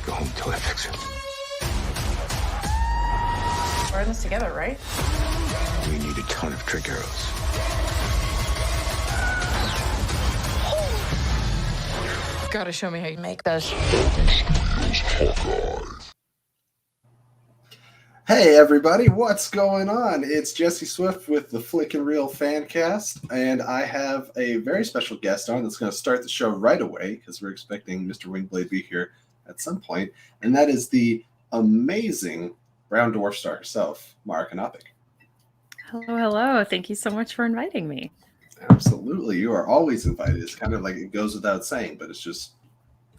Go home till I fix her. We're in this together, right? We need a ton of trick arrows. Gotta show me how you make those. Hey everybody, what's going on? It's Jesse Swift with the Flick and Reel Fancast, and I have a very special guest on that's going to start the show right away because we're expecting Mr. Wingblade to be here at some point, and that is the amazing Brown Dwarf star herself, Mara Knopic. Hello. Thank you so much for inviting me. Absolutely, you are always invited. It's kind of like it goes without saying, but it's just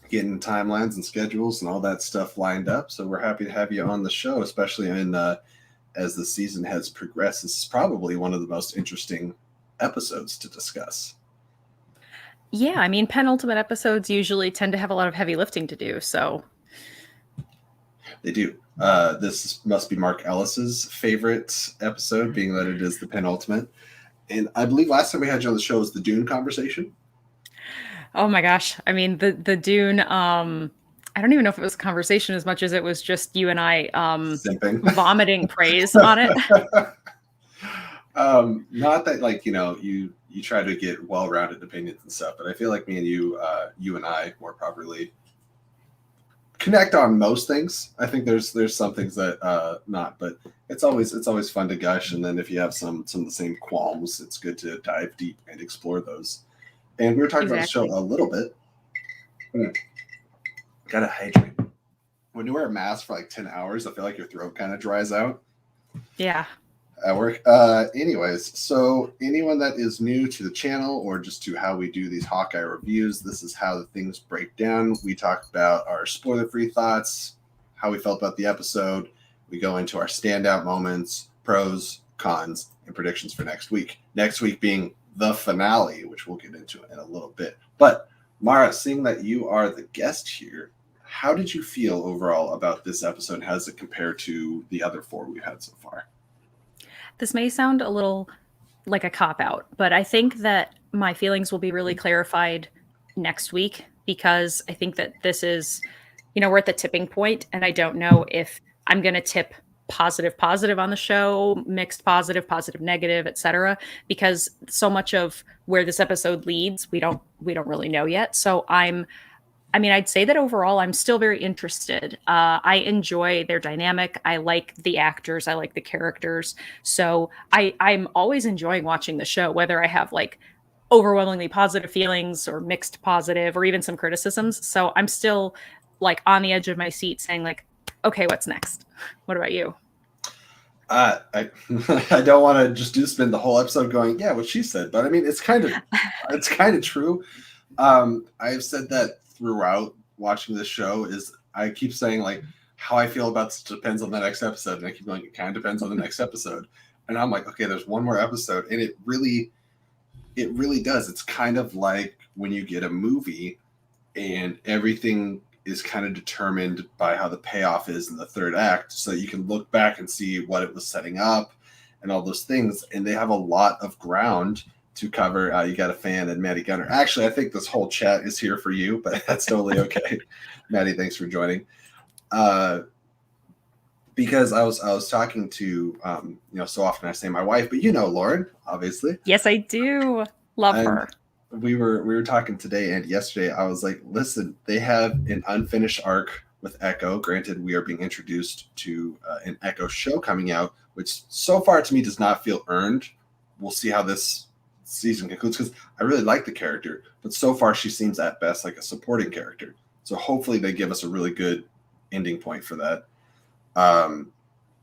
getting timelines and schedules and all that stuff lined up. So we're happy to have you on the show, especially as the season has progressed. This is probably one of the most interesting episodes to discuss. Yeah, I mean, penultimate episodes usually tend to have a lot of heavy lifting to do, so. They do. This must be Mark Ellis's favorite episode, being that it is the penultimate. And I believe last time we had you on the show was the Dune conversation. Oh my gosh. I mean, the Dune, I don't even know if it was a conversation as much as it was just you and I vomiting praise on it. Not that, like, you try to get well-rounded opinions and stuff, but I feel like me and you and I more properly connect on most things. I think there's some things that not, but it's always fun to gush, and then if you have some of the same qualms, it's good to dive deep and explore those. And we were talking about the show a little bit. Gotta hydrate. When you wear a mask for like 10 hours, I feel like your throat kind of dries out. Yeah. At work. Anyways, so anyone that is new to the channel or just to how we do these Hawkeye reviews, this is how the things break down. We talk about our spoiler-free thoughts, how we felt about the episode. We go into our standout moments, pros, cons, and predictions for next week. Next week being the finale, which we'll get into in a little bit. But Mara, seeing that you are the guest here, how did you feel overall about this episode? How does it compare to the other four we've had so far? This may sound a little like a cop-out, but I think that my feelings will be really clarified next week, because I think that this is, we're at the tipping point, and I don't know if I'm going to tip positive on the show, mixed positive, negative, etc., because so much of where this episode leads, we don't really know yet. So I'd say that overall I'm still very interested. I enjoy their dynamic. I like the actors. I like the characters. So I'm always enjoying watching the show, whether I have like overwhelmingly positive feelings or mixed positive or even some criticisms. So I'm still like on the edge of my seat saying like, okay, what's next? What about you? I don't want to just spend the whole episode going, yeah, what she said, but I mean, it's kind of true. I've said that throughout watching this show is I keep saying like how I feel about this depends on the next episode, and I keep going, it kind of depends on the next episode, and I'm like, okay, there's one more episode, and it really does. It's kind of like when you get a movie and everything is kind of determined by how the payoff is in the third act, so you can look back and see what it was setting up and all those things. And they have a lot of ground to cover. You got a fan and Maddie Gunner. Actually, I think this whole chat is here for you, but that's totally okay. Maddie, thanks for joining. Because I was talking to, so often I say my wife, but Lauren, obviously. Yes, I do. Love her. We were talking today and yesterday. I was like, listen, they have an unfinished arc with Echo. Granted, we are being introduced to an Echo show coming out, which so far to me does not feel earned. We'll see how this season concludes, because I really like the character, but so far she seems at best like a supporting character. So hopefully they give us a really good ending point for that.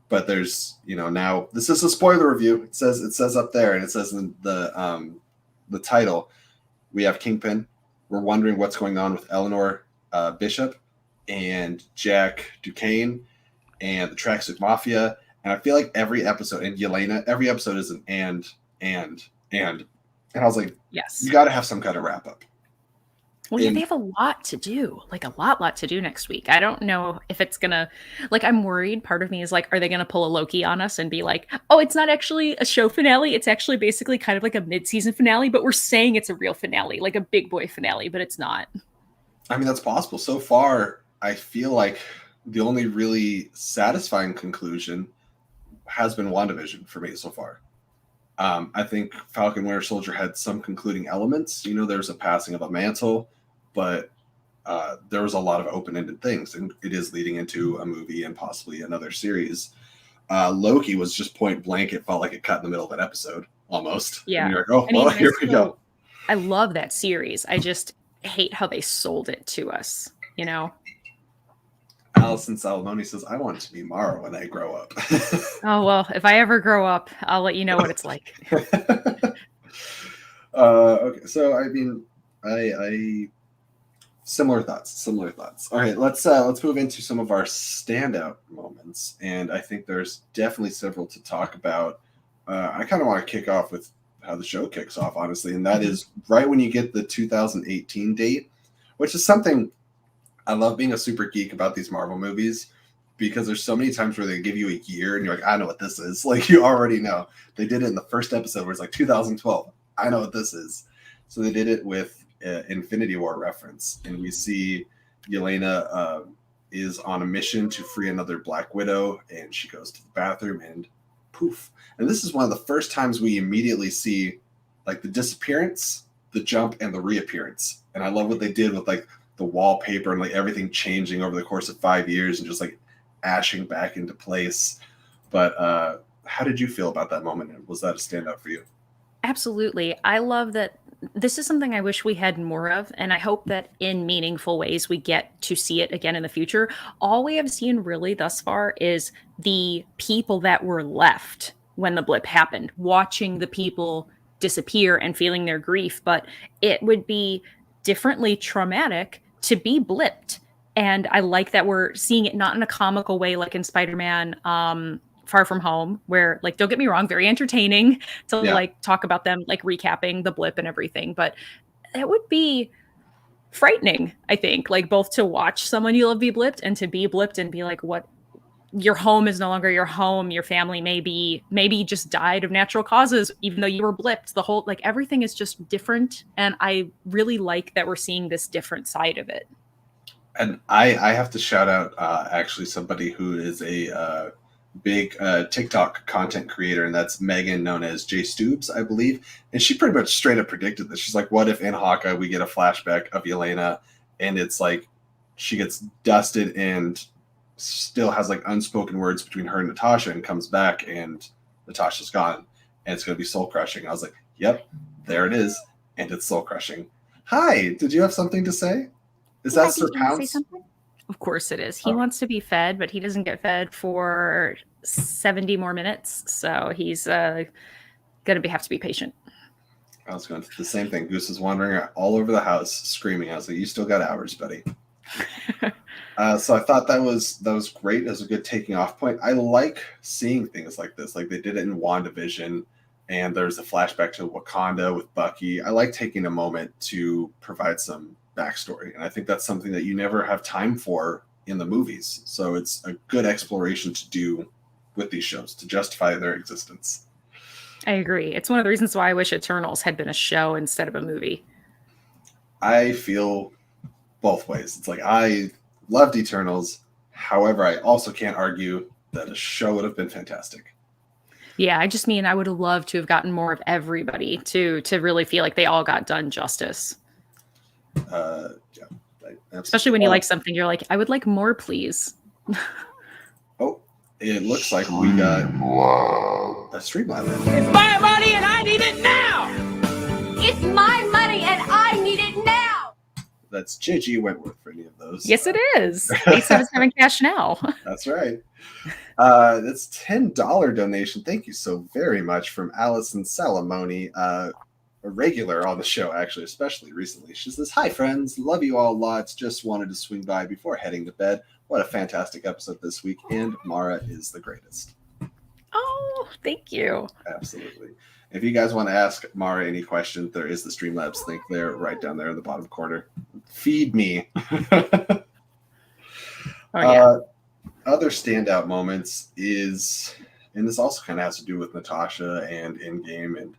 But there's, now this is a spoiler review. It says up there, and it says in the title, we have Kingpin. We're wondering what's going on with Eleanor Bishop and Jack Duquesne and the Tracksuit Mafia. And I feel like every episode, and Yelena, every episode is an and I was like, yes, you got to have some kind of wrap up. Well, yeah, they have a lot to do, like a lot to do next week. I don't know if it's gonna, like, I'm worried. Part of me is like, are they gonna pull a Loki on us and be like, oh, it's not actually a show finale. It's actually basically kind of like a mid-season finale, but we're saying it's a real finale, like a big boy finale, but it's not. I mean, that's possible. So far, I feel like the only really satisfying conclusion has been WandaVision for me so far. I think Falcon Winter Soldier had some concluding elements. There's a passing of a mantle, but there was a lot of open-ended things, and it is leading into a movie and possibly another series. Loki was just point blank. It felt like it cut in the middle of an episode almost. Yeah. And you're like, oh, well, here we go. I love that series. I just hate how they sold it to us, Allison Salamoni says, I want to be Mara when I grow up. Oh, well, if I ever grow up, I'll let you know what it's like. Okay, so I mean, I similar thoughts. All right, let's move into some of our standout moments, and I think there's definitely several to talk about. I kind of want to kick off with how the show kicks off, honestly, and that is right when you get the 2018 date, which is something I love being a super geek about these Marvel movies, because there's so many times where they give you a year and you're like, I know what this is. Like, you already know. They did it in the first episode where it's like 2012. I know what this is. So they did it with Infinity War reference. And we see Yelena is on a mission to free another Black Widow, and she goes to the bathroom and poof. And this is one of the first times we immediately see like the disappearance, the jump, and the reappearance. And I love what they did with like the wallpaper and like everything changing over the course of 5 years and just like ashing back into place. But how did you feel about that moment? And was that a standout for you? Absolutely. I love that. This is something I wish we had more of, and I hope that in meaningful ways we get to see it again in the future. All we have seen really thus far is the people that were left when the blip happened, watching the people disappear and feeling their grief. But it would be differently traumatic to be blipped. And I like that we're seeing it not in a comical way like in Spider-Man Far From Home, where, like, don't get me wrong, very entertaining to like talk about them, like recapping the blip and everything. But it would be frightening, I think, like both to watch someone you love be blipped and to be blipped and be like, what? Your home is no longer your home. Your family maybe just died of natural causes, even though you were blipped. The whole, like, everything is just different. And I really like that we're seeing this different side of it. And I have to shout out actually somebody who is a big TikTok content creator, and that's Megan, known as J Stoobs, I believe. And she pretty much straight up predicted this. She's like, what if in Hawkeye we get a flashback of Yelena and it's like she gets dusted and still has like unspoken words between her and Natasha, and comes back and Natasha's gone and it's going to be soul crushing. I was like, yep, there it is. And it's soul crushing. Hi, did you have something to say? Is that Sir Pounce? Of course it is. He wants to be fed, but he doesn't get fed for 70 more minutes. So he's going to have to be patient. I was going to the same thing. Goose is wandering all over the house screaming. I was like, you still got hours, buddy. So I thought that was great. It was a good taking off point. I like seeing things like this. Like they did it in WandaVision, and there's a flashback to Wakanda with Bucky. I like taking a moment to provide some backstory, and I think that's something that you never have time for in the movies. So it's a good exploration to do with these shows to justify their existence. I agree. It's one of the reasons why I wish Eternals had been a show instead of a movie. I feel both ways. It's like I loved Eternals. However, I also can't argue that a show would have been fantastic. Yeah, I just mean I would have loved to have gotten more of everybody to really feel like they all got done justice. Yeah, especially when you like something, you're like, I would like more, please. Oh, it looks like we got a Streamline. It's my money and I need it now! It's my money and I need it now! That's JG Wentworth for any of those. Yes, it is. 877 cash now. That's right. That's $10 donation. Thank you so very much from Allison Salamoni, a regular on the show, actually, especially recently. She says, hi, friends. Love you all lots. Just wanted to swing by before heading to bed. What a fantastic episode this week. And Mara is the greatest. Oh, thank you. Absolutely. If you guys want to ask Mara any questions, there is the Streamlabs link there, right down there in the bottom corner. Feed me. Oh, yeah. Other standout moments is, and this also kind of has to do with Natasha and Endgame and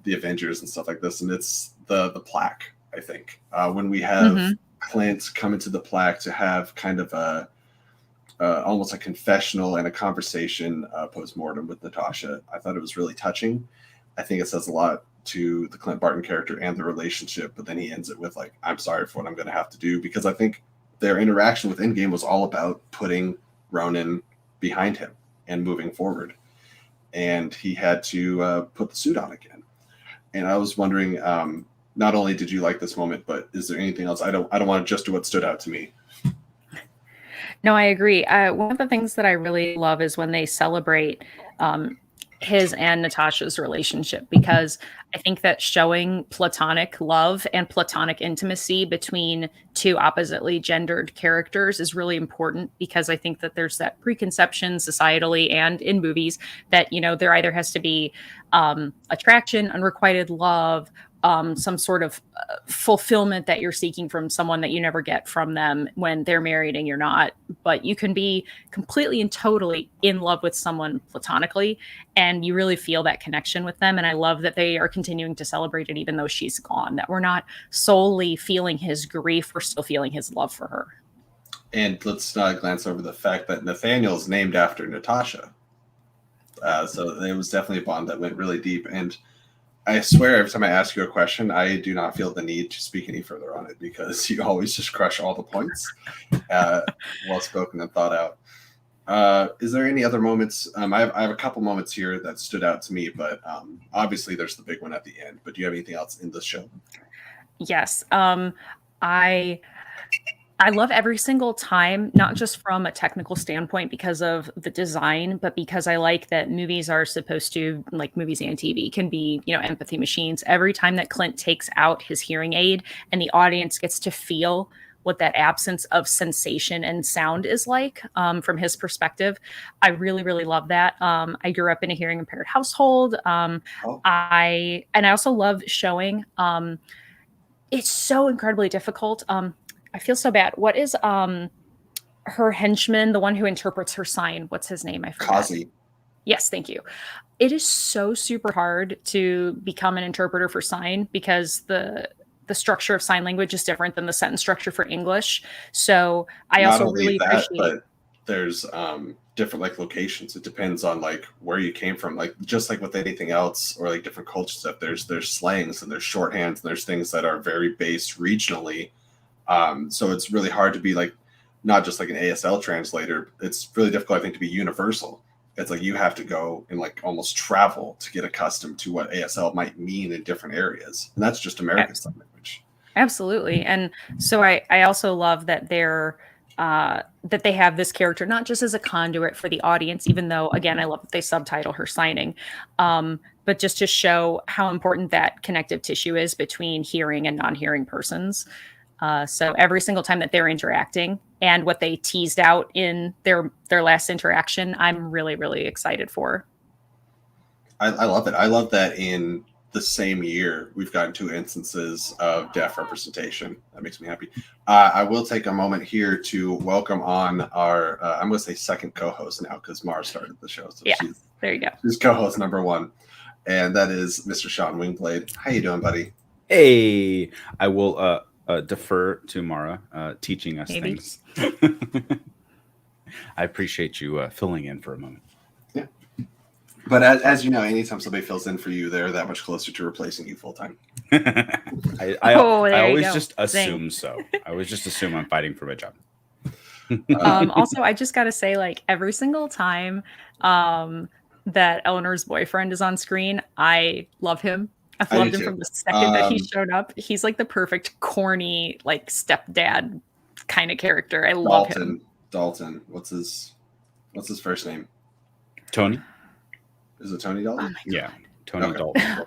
the Avengers and stuff like this, and it's the plaque, I think. When we have Clint come into the plaque to have kind of a almost a confessional and a conversation post-mortem with Natasha. I thought it was really touching. I think it says a lot to the Clint Barton character and the relationship, but then he ends it with like, I'm sorry for what I'm going to have to do, because I think their interaction with Endgame was all about putting Ronin behind him and moving forward. And he had to put the suit on again. And I was wondering, not only did you like this moment, but is there anything else? I don't want to just do what stood out to me. No, I agree. One of the things that I really love is when they celebrate his and Natasha's relationship, because I think that showing platonic love and platonic intimacy between two oppositely gendered characters is really important, because I think that there's that preconception societally and in movies that, you know, there either has to be attraction, unrequited love, some sort of fulfillment that you're seeking from someone that you never get from them when they're married and you're not. But you can be completely and totally in love with someone platonically, and you really feel that connection with them. And I love that they are continuing to celebrate it even though she's gone, that we're not solely feeling his grief, we're still feeling his love for her. And let's glance over the fact that Nathaniel's named after Natasha. So it was definitely a bond that went really deep. And I swear every time I ask you a question, I do not feel the need to speak any further on it, because you always just crush all the points. Well spoken and thought out. Is there any other moments? I have a couple moments here that stood out to me, but obviously there's the big one at the end. But do you have anything else in this show? Yes. I love every single time, not just from a technical standpoint because of the design, but because I like that movies are supposed to, like movies and TV, can be, you know, empathy machines. Every time that Clint takes out his hearing aid and the audience gets to feel what that absence of sensation and sound is like from his perspective, I really, really love that. I grew up in a hearing impaired household. I also love showing. It's so incredibly difficult. I feel so bad. What is her henchman, the one who interprets her sign? What's his name? I forgot. Kazi. Yes, thank you. It is so super hard to become an interpreter for sign, because the structure of sign language is different than the sentence structure for English. So I Not also only really that, appreciate. but there's different like locations. It depends on like where you came from. Like just like with anything else, or like different culture stuff. There's slangs and there's shorthands and there's things that are very based regionally. So it's really hard to be like, not just like an ASL translator. It's really difficult, I think, to be universal. It's like you have to go and like almost travel to get accustomed to what ASL might mean in different areas. And that's just American Sign Language. Absolutely. And so I also love that that they have this character, not just as a conduit for the audience, even though, again, I love that they subtitle her signing, but just to show how important that connective tissue is between hearing and non-hearing persons. So every single time that they're interacting and what they teased out in their last interaction, I'm really, really excited for. I love it. I love that in the same year, we've gotten 2 instances of deaf representation. That makes me happy. I will take a moment here to welcome on our, I'm going to say second co-host now, because Mara started the show. So yeah, there you go. She's co-host number 1. And that is Mr. Sean Wingblade. How you doing, buddy? Hey, I will defer to Mara teaching us things. I appreciate you filling in for a moment. Yeah. But as you know, anytime somebody fills in for you, they're that much closer to replacing you full time. I always just assume so. I always just assume I'm fighting for my job. Also, I just got to say, like, every single time that Eleanor's boyfriend is on screen, I love him. I've loved him from the second that he showed up. He's like the perfect corny, like stepdad kind of character. I love him. Dalton. What's his first name? Tony. Is it Tony Dalton? Oh yeah, Tony Dalton.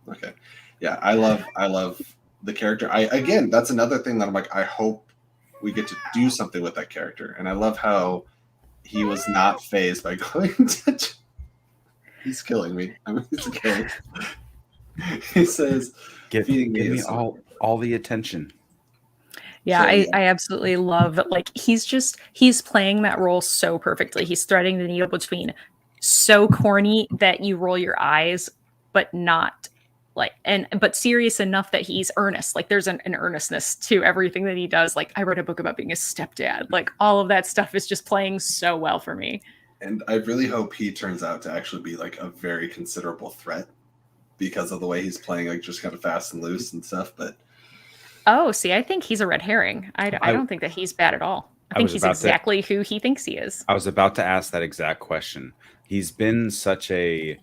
Okay. Yeah, I love the character. Again, that's another thing that I'm like, I hope we get to do something with that character. And I love how he was not fazed by going to. He's killing me. I mean, it's okay. He says, give me all the attention. Yeah, I absolutely love that. Like, he's playing that role so perfectly. He's threading the needle between so corny that you roll your eyes, but not like, but serious enough that he's earnest. Like there's an earnestness to everything that he does. Like I wrote a book about being a stepdad. Like all of that stuff is just playing so well for me. And I really hope he turns out to actually be like a very considerable threat because of the way he's playing, like just kind of fast and loose and stuff. But see, I think he's a red herring. I don't think that he's bad at all. I think he's exactly who he thinks he is. I was about to ask that exact question. He's been such a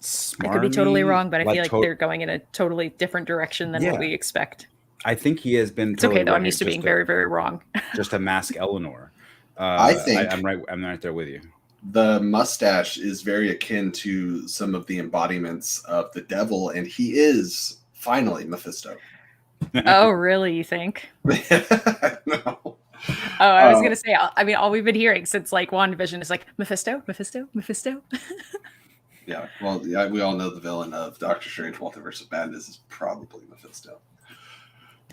smarmy, I could be totally wrong, but I feel like they're going in a totally different direction than what we expect. I think he has been. It's okay though. I'm used to being very, very wrong. Just to mask Eleanor. I think I'm right there with you. The mustache is very akin to some of the embodiments of the devil, and he is finally Mephisto. Oh, really? You think? No. Oh, I was gonna say. I mean, all we've been hearing since like WandaVision is like Mephisto, Mephisto, Mephisto. Yeah. Well, yeah, we all know the villain of Doctor Strange: Multiverse of Madness is probably Mephisto.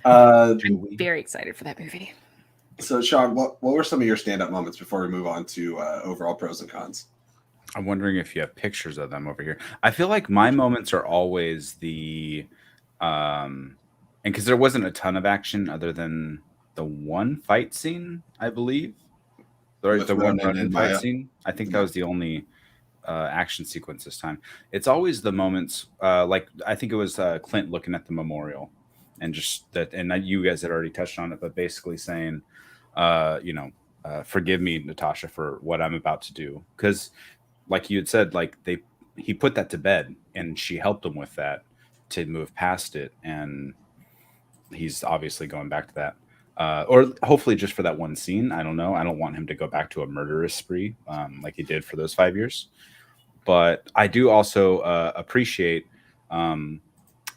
I'm very excited for that movie. So, Sean, what were some of your stand-up moments before we move on to overall pros and cons? I'm wondering if you have pictures of them over here. I feel like my moments are always the, and because there wasn't a ton of action other than the one fight scene, I believe, the one Ronin fight scene. I think that was the only action sequence this time. It's always the moments, like I think it was Clint looking at the memorial, and just that, and you guys had already touched on it, but basically saying, forgive me, Natasha, for what I'm about to do. Because like you had said, like he put that to bed and she helped him with that to move past it. And he's obviously going back to that. Or hopefully just for that one scene. I don't know. I don't want him to go back to a murderous spree like he did for those 5 years. But I do also appreciate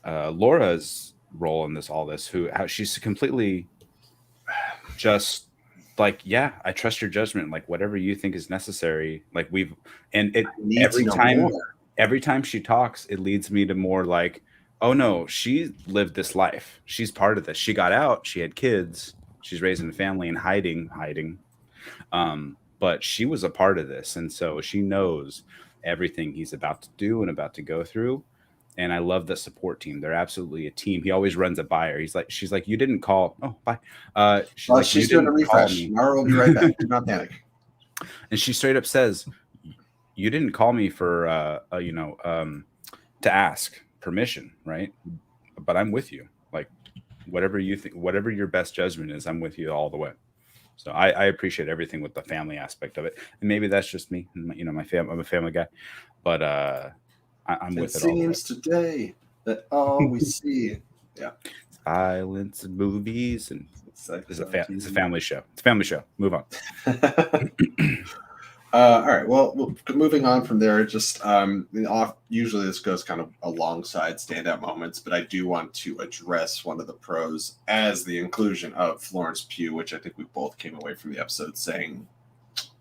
Laura's role in all this, how she's completely just like, yeah, I trust your judgment. Like whatever you think is necessary. Like every time she talks, it leads me to more like, oh no, she lived this life. She's part of this. She got out. She had kids. She's raising a family and hiding. But she was a part of this. And so she knows everything he's about to do and about to go through. And I love the support team. They're absolutely a team. He always runs it by her. She's like, you didn't call. Oh, bye. She's doing a refresh. Mara will be right back. Do not panic. And she straight up says, you didn't call me for, to ask permission, right? But I'm with you. Like whatever you think, whatever your best judgment is, I'm with you all the way. So I appreciate everything with the family aspect of it. And maybe that's just me. You know, I'm a family guy, but I'm with it all. It seems today that all we see, silence and movies, and it's a family show. It's a family show. Move on. All right. Well, moving on from there, just usually this goes kind of alongside standout moments, but I do want to address one of the pros as the inclusion of Florence Pugh, which I think we both came away from the episode saying,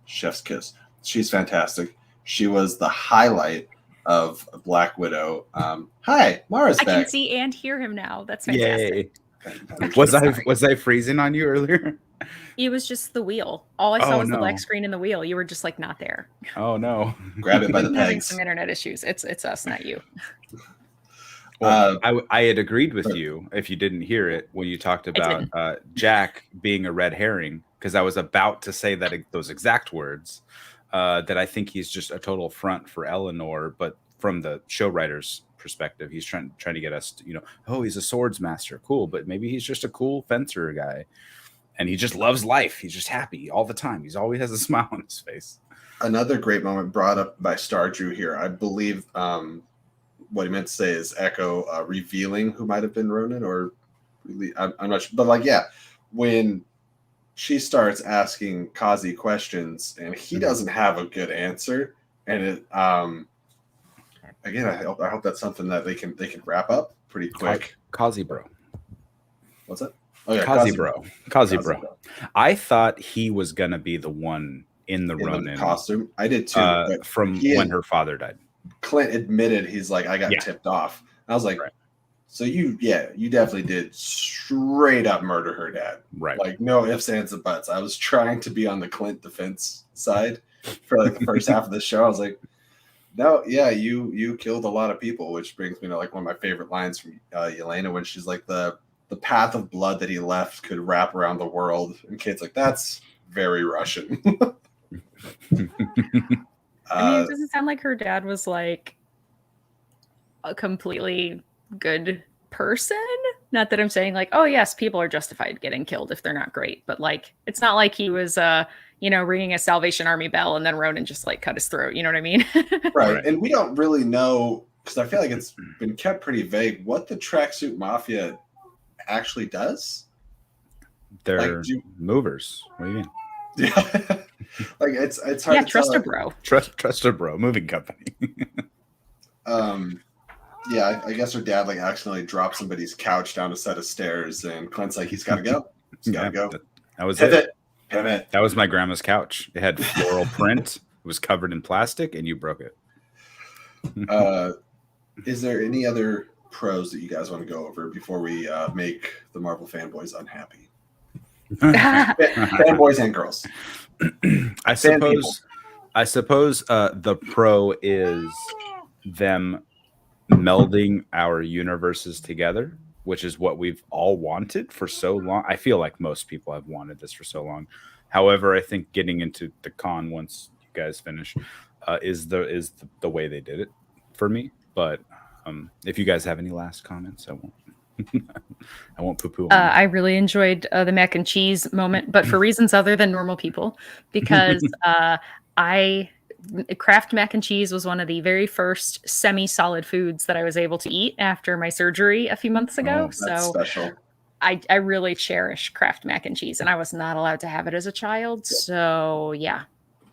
chef's kiss. She's fantastic. She was the highlight of Black Widow. Hi, Mara's back. I can see and hear him now. That's fantastic. Yay. Was I freezing on you earlier? It was just the wheel. All I saw was the black screen and the wheel. You were just like not there. Oh no! Grab it by the pegs. Having some internet issues. It's us, not you. Well, I had agreed with you if you didn't hear it when you talked about Jack being a red herring, because I was about to say those exact words. That I think he's just a total front for Eleanor, but from the show writer's perspective, he's trying to get us to, he's a swords master, cool, but maybe he's just a cool fencer guy, and he just loves life. He's just happy all the time. He's always has a smile on his face. Another great moment brought up by Star Drew here, I believe. What he meant to say is Echo revealing who might have been Ronin, or I'm not sure, but when she starts asking Kazi questions and he doesn't have a good answer. And it, again, I hope that's something that they can wrap up pretty quick. Kazi bro. What's that? Oh yeah, Kazi bro. I thought he was going to be the one in the Ronin costume. I did too. From when her father died. Clint admitted he's like, I got tipped off. I was like, right. So you definitely did straight up murder her dad. Right. Like no ifs, ands, and buts. I was trying to be on the Clint defense side for like the first half of the show. I was like, No, yeah, you killed a lot of people, which brings me to like one of my favorite lines from Yelena when she's like the path of blood that he left could wrap around the world, and Kate's like, that's very Russian. I mean, it doesn't sound like her dad was like a completely good person. Not that I'm saying like, oh yes, people are justified getting killed if they're not great, but like, it's not like he was, ringing a Salvation Army bell and then Ronin just like cut his throat. You know what I mean? Right. And we don't really know, because I feel like it's been kept pretty vague, what the tracksuit mafia actually does. They're movers. What do you mean? Yeah. Like it's hard to trust tell. a bro. Trust a bro, moving company. Yeah, I guess her dad like accidentally dropped somebody's couch down a set of stairs, and Clint's like, he's got to go. He's got to go. That was Pivot. it. Pivot. That was my grandma's couch. It had floral print. It was covered in plastic, and you broke it. Is there any other pros that you guys want to go over before we make the Marvel fanboys unhappy? Fanboys and girls. I suppose the pro is them melding our universes together, which is what we've all wanted for so long. I feel like most people have wanted this for so long. However, I think getting into the con once you guys finish is the way they did it for me. But if you guys have any last comments, I won't. I won't poo-poo. I really enjoyed the mac and cheese moment, but for reasons other than normal people, because Kraft mac and cheese was one of the very first semi-solid foods that I was able to eat after my surgery a few months ago. That's so special. I really cherish Kraft mac and cheese, and I was not allowed to have it as a child. So yeah.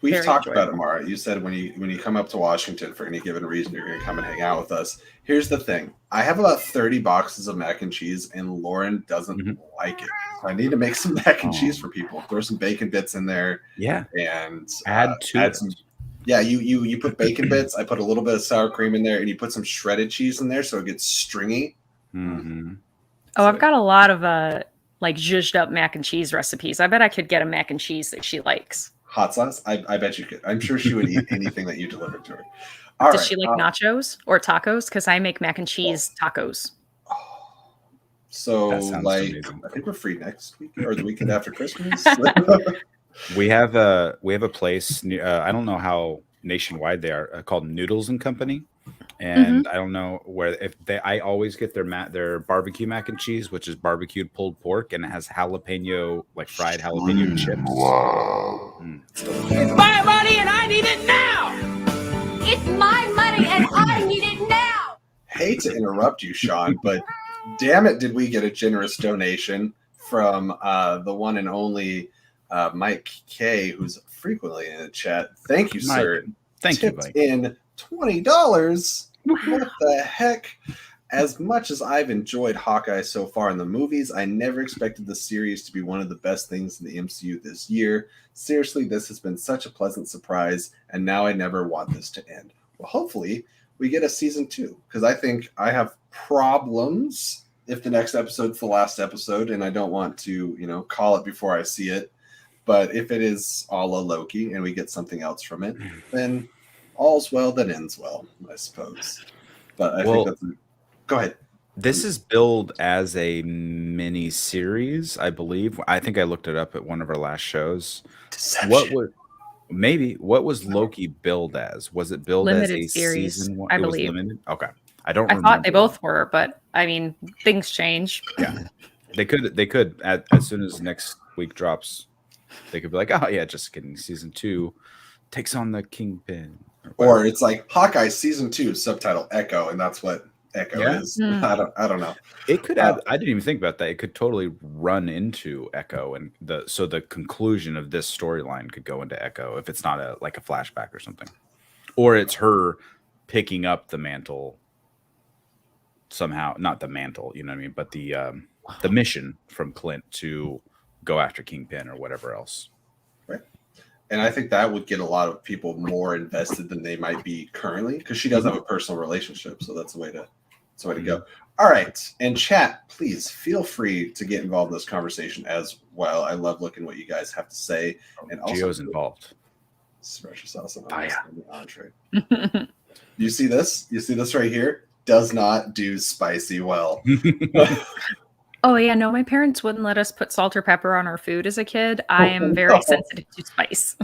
We've talked about it, Mara. You said when you come up to Washington for any given reason, you're going to come and hang out with us. Here's the thing. I have about 30 boxes of mac and cheese, and Lauren doesn't like it. So I need to make some mac and cheese for people. Throw some bacon bits in there. Yeah. And add some. Yeah, you put bacon bits. I put a little bit of sour cream in there, and you put some shredded cheese in there so it gets stringy. Mm-hmm. Oh, I've got a lot of like zhuzhed up mac and cheese recipes. I bet I could get a mac and cheese that she likes. Hot sauce? I bet you could. I'm sure she would eat anything that you delivered to her. Does she like nachos or tacos? Because I make mac and cheese tacos. So, like, amazing. I think we're free next week or the weekend after Christmas. We have a place. I don't know how nationwide they are called Noodles and Company, and I don't know where. I always get their barbecue mac and cheese, which is barbecued pulled pork, and it has jalapeno, like fried jalapeno chips. Wow. It's my money and I need it now. It's my money and I need it now. Hate to interrupt you, Sean, but damn it, did we get a generous donation from the one and only Mike K, who's frequently in the chat. Thank you, sir. Thank you, Mike. In $20. What the heck? As much as I've enjoyed Hawkeye so far in the movies, I never expected the series to be one of the best things in the MCU this year. Seriously, this has been such a pleasant surprise, and now I never want this to end. Well, hopefully we get a season 2, because I think I have problems if the next episode's the last episode, and I don't want to, call it before I see it. But if it is a la Loki and we get something else from it, then all's well that ends well, I suppose. But I think that's go ahead. This is billed as a mini series, I believe. I think I looked it up at one of our last shows. Deception. What was Loki billed as? Was it billed limited as a series, season 1? I It was believe. limited? Okay. I thought they both were, but I mean, things change. Yeah. They could as soon as next week drops, they could be like, oh yeah, just kidding. Season 2 takes on the Kingpin. Or it's like Hawkeye season 2 subtitle Echo, and that's what Echo is. I don't know. It could have. I didn't even think about that. It could totally run into Echo, and the conclusion of this storyline could go into Echo if it's not a flashback or something, or it's her picking up the mantle somehow. Not the mantle, you know what I mean, but the mission from Clint to go after Kingpin or whatever else. Right. And I think that would get a lot of people more invested than they might be currently, because she does have a personal relationship. So that's the way to go. All right. And chat, please feel free to get involved in this conversation as well. I love looking what you guys have to say. And also Gio's involved. Special sauce on the entree. You see this? You see this right here? Does not do spicy well. Oh yeah, no, my parents wouldn't let us put salt or pepper on our food as a kid. I am very sensitive to spice.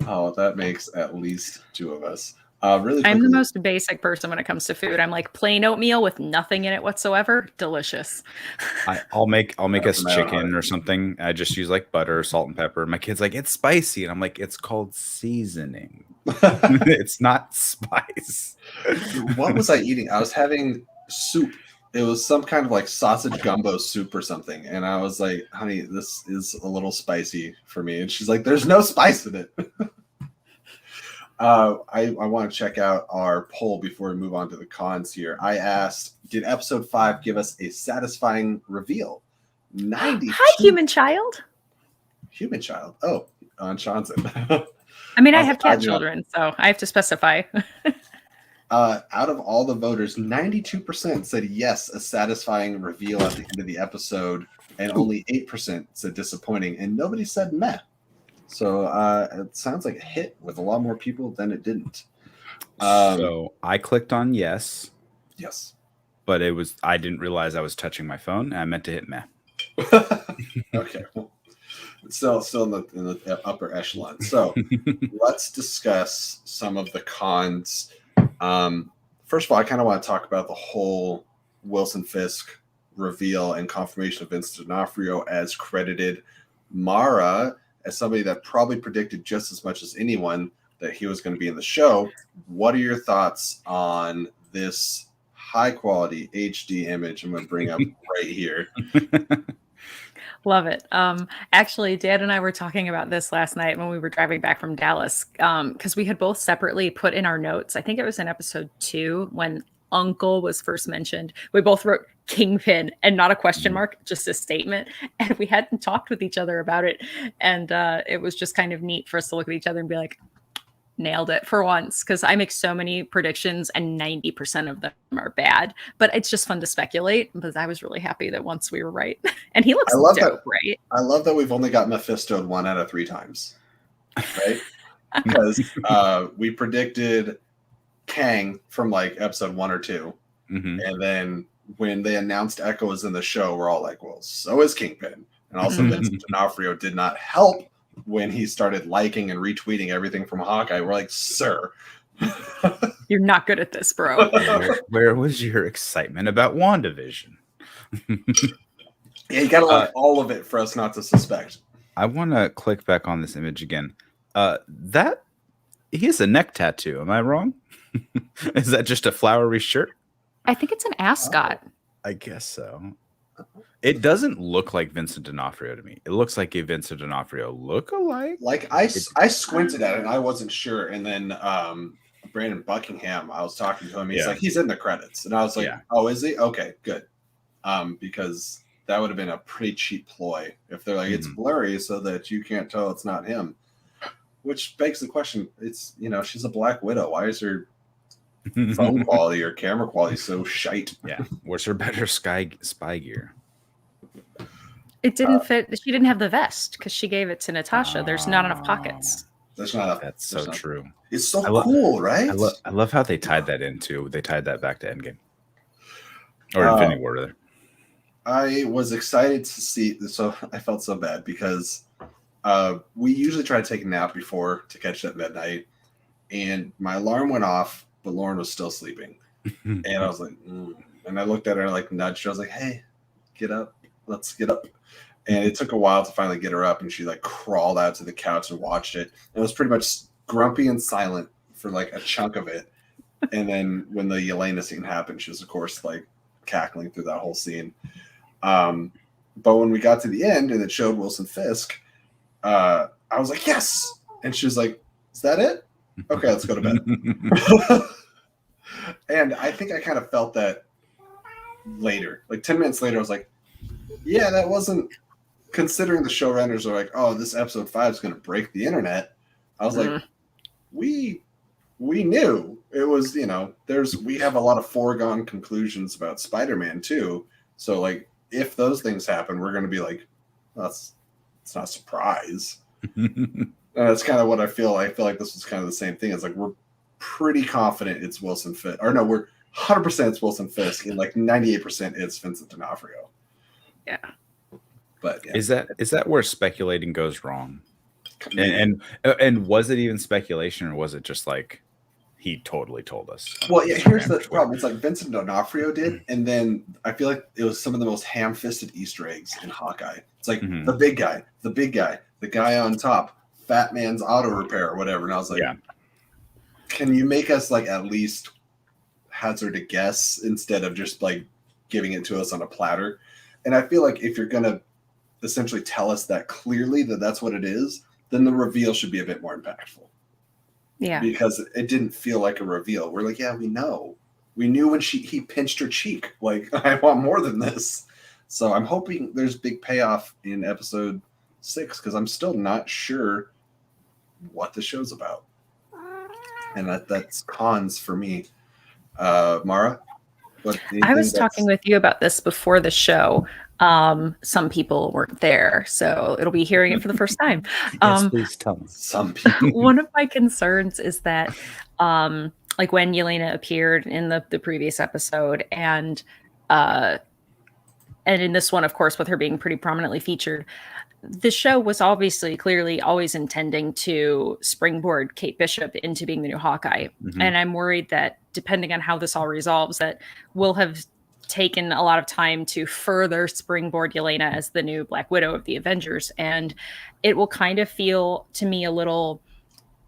Oh, that makes at least two of us. Really quickly, I'm the most basic person when it comes to food. I'm like plain oatmeal with nothing in it whatsoever. Delicious. I'll make us my own chicken heart. or something. I just use like butter, salt, and pepper. My kid's like, it's spicy, and I'm like, it's called seasoning. It's not spice. What was I eating? I was having soup. It was some kind of like sausage gumbo soup or something. And I was like, honey, this is a little spicy for me. And she's like, there's no spice in it. I want to check out our poll before we move on to the cons here. I asked, did episode 5 give us a satisfying reveal? 90. Hi, human child. Human child. Oh, on Johnson. I mean, I have cat children, so I have to specify. Out of all the voters, 92% said yes, a satisfying reveal at the end of the episode, and only 8% said disappointing, and nobody said meh. So it sounds like a hit with a lot more people than it didn't. So I clicked on yes. Yes. But I didn't realize I was touching my phone. And I meant to hit meh. Okay. Well, still in the upper echelon. So let's discuss some of the cons. First of all, I kind of want to talk about the whole Wilson Fisk reveal and confirmation of Vincent D'Onofrio as credited. Mara, as somebody that probably predicted just as much as anyone that he was going to be in the show, what are your thoughts on this high quality HD image I'm going to bring up right here? Love it. Actually, Dad and I were talking about this last night when we were driving back from Dallas, because we had both separately put in our notes. I think it was in episode 2 when Uncle was first mentioned. We both wrote Kingpin and not a question mark, just a statement. And we hadn't talked with each other about it. And it was just kind of neat for us to look at each other and be like, nailed it for once, because I make so many predictions and 90% of them are bad, but it's just fun to speculate. Because I was really happy that once we were right. And he looks dope, right? I love that we've only got Mephisto'd 1 out of 3 times, right? Because we predicted Kang from like episode 1 or 2, and then when they announced Echo was in the show, we're all like, well, so is Kingpin. And also Vincent D'Onofrio did not help when he started liking and retweeting everything from Hawkeye. We're like, sir, you're not good at this, bro. Where was your excitement about WandaVision? Yeah, you gotta like all of it for us not to suspect. I want to click back on this image again. That he has a neck tattoo. Am I wrong? Is that just a flowery shirt? I think it's an ascot. I guess so. It doesn't look like Vincent D'Onofrio to me. It looks like a Vincent D'Onofrio look-alike. Like I squinted at it and I wasn't sure. And then Brandon Buckingham, I was talking to him. He's like, he's in the credits. And I was like, oh, is he? Okay, good. Because that would have been a pretty cheap ploy if they're like, it's blurry so that you can't tell it's not him. Which begs the question, it's, she's a Black Widow. Why is her phone quality or camera quality so shite? Yeah. Where's her better spy gear? It didn't fit. She didn't have the vest because she gave it to Natasha. There's not enough pockets. There's not enough. That's so true. It's so cool, right? I love how they tied that into. They tied that back to Endgame. Or Infinity War, rather. I was excited to see. So I felt so bad because we usually try to take a nap before to catch that midnight. And my alarm went off, but Lauren was still sleeping. And I was like, and I looked at her like nudged her. I was like, hey, get up. Let's get up. And it took a while to finally get her up, and she like crawled out to the couch and watched it. And it was pretty much grumpy and silent for like a chunk of it. And then when the Yelena scene happened, she was of course like cackling through that whole scene. But when we got to the end and it showed Wilson Fisk, I was like, yes. And she was like, is that it? Okay, let's go to bed. And I think I kind of felt that later, like 10 minutes later, I was like, yeah, that wasn't, considering the showrunners are like, oh, this episode 5 is going to break the internet. I was like, we knew it was, we have a lot of foregone conclusions about Spider-Man too. So like, if those things happen, we're going to be like, it's not a surprise. And that's kind of what I feel. I feel like this was kind of the same thing. It's like, we're pretty confident it's Wilson Fisk. Or no, we're 100% it's Wilson Fisk, and like 98% it's Vincent D'Onofrio. Yeah. But yeah. Is that where speculating goes wrong? And was it even speculation, or was it just like he totally told us? Well, yeah, here's the problem. It's like Vincent D'Onofrio did, and then I feel like it was some of the most ham-fisted Easter eggs in Hawkeye. It's like the big guy, the guy on top, Fat Man's Auto Repair or whatever. And I was like, can you make us like at least hazard a guess instead of just like giving it to us on a platter? And I feel like if you're going to essentially tell us that clearly that that's what it is, then the reveal should be a bit more impactful. Yeah. Because it didn't feel like a reveal. We're like, yeah, we know. We knew when he pinched her cheek. Like, I want more than this. So I'm hoping there's big payoff in episode 6, because I'm still not sure what the show's about. And that's cons for me. Mara? I was talking with you about this before the show. Some people weren't there, so it'll be hearing it for the first time. Yes, please tell me. Some people. One of my concerns is that, like when Yelena appeared in the previous episode, and in this one, of course, with her being pretty prominently featured, the show was obviously clearly always intending to springboard Kate Bishop into being the new Hawkeye. And I'm worried that depending on how this all resolves, that we'll have taken a lot of time to further springboard Yelena as the new Black Widow of the Avengers. And it will kind of feel to me a little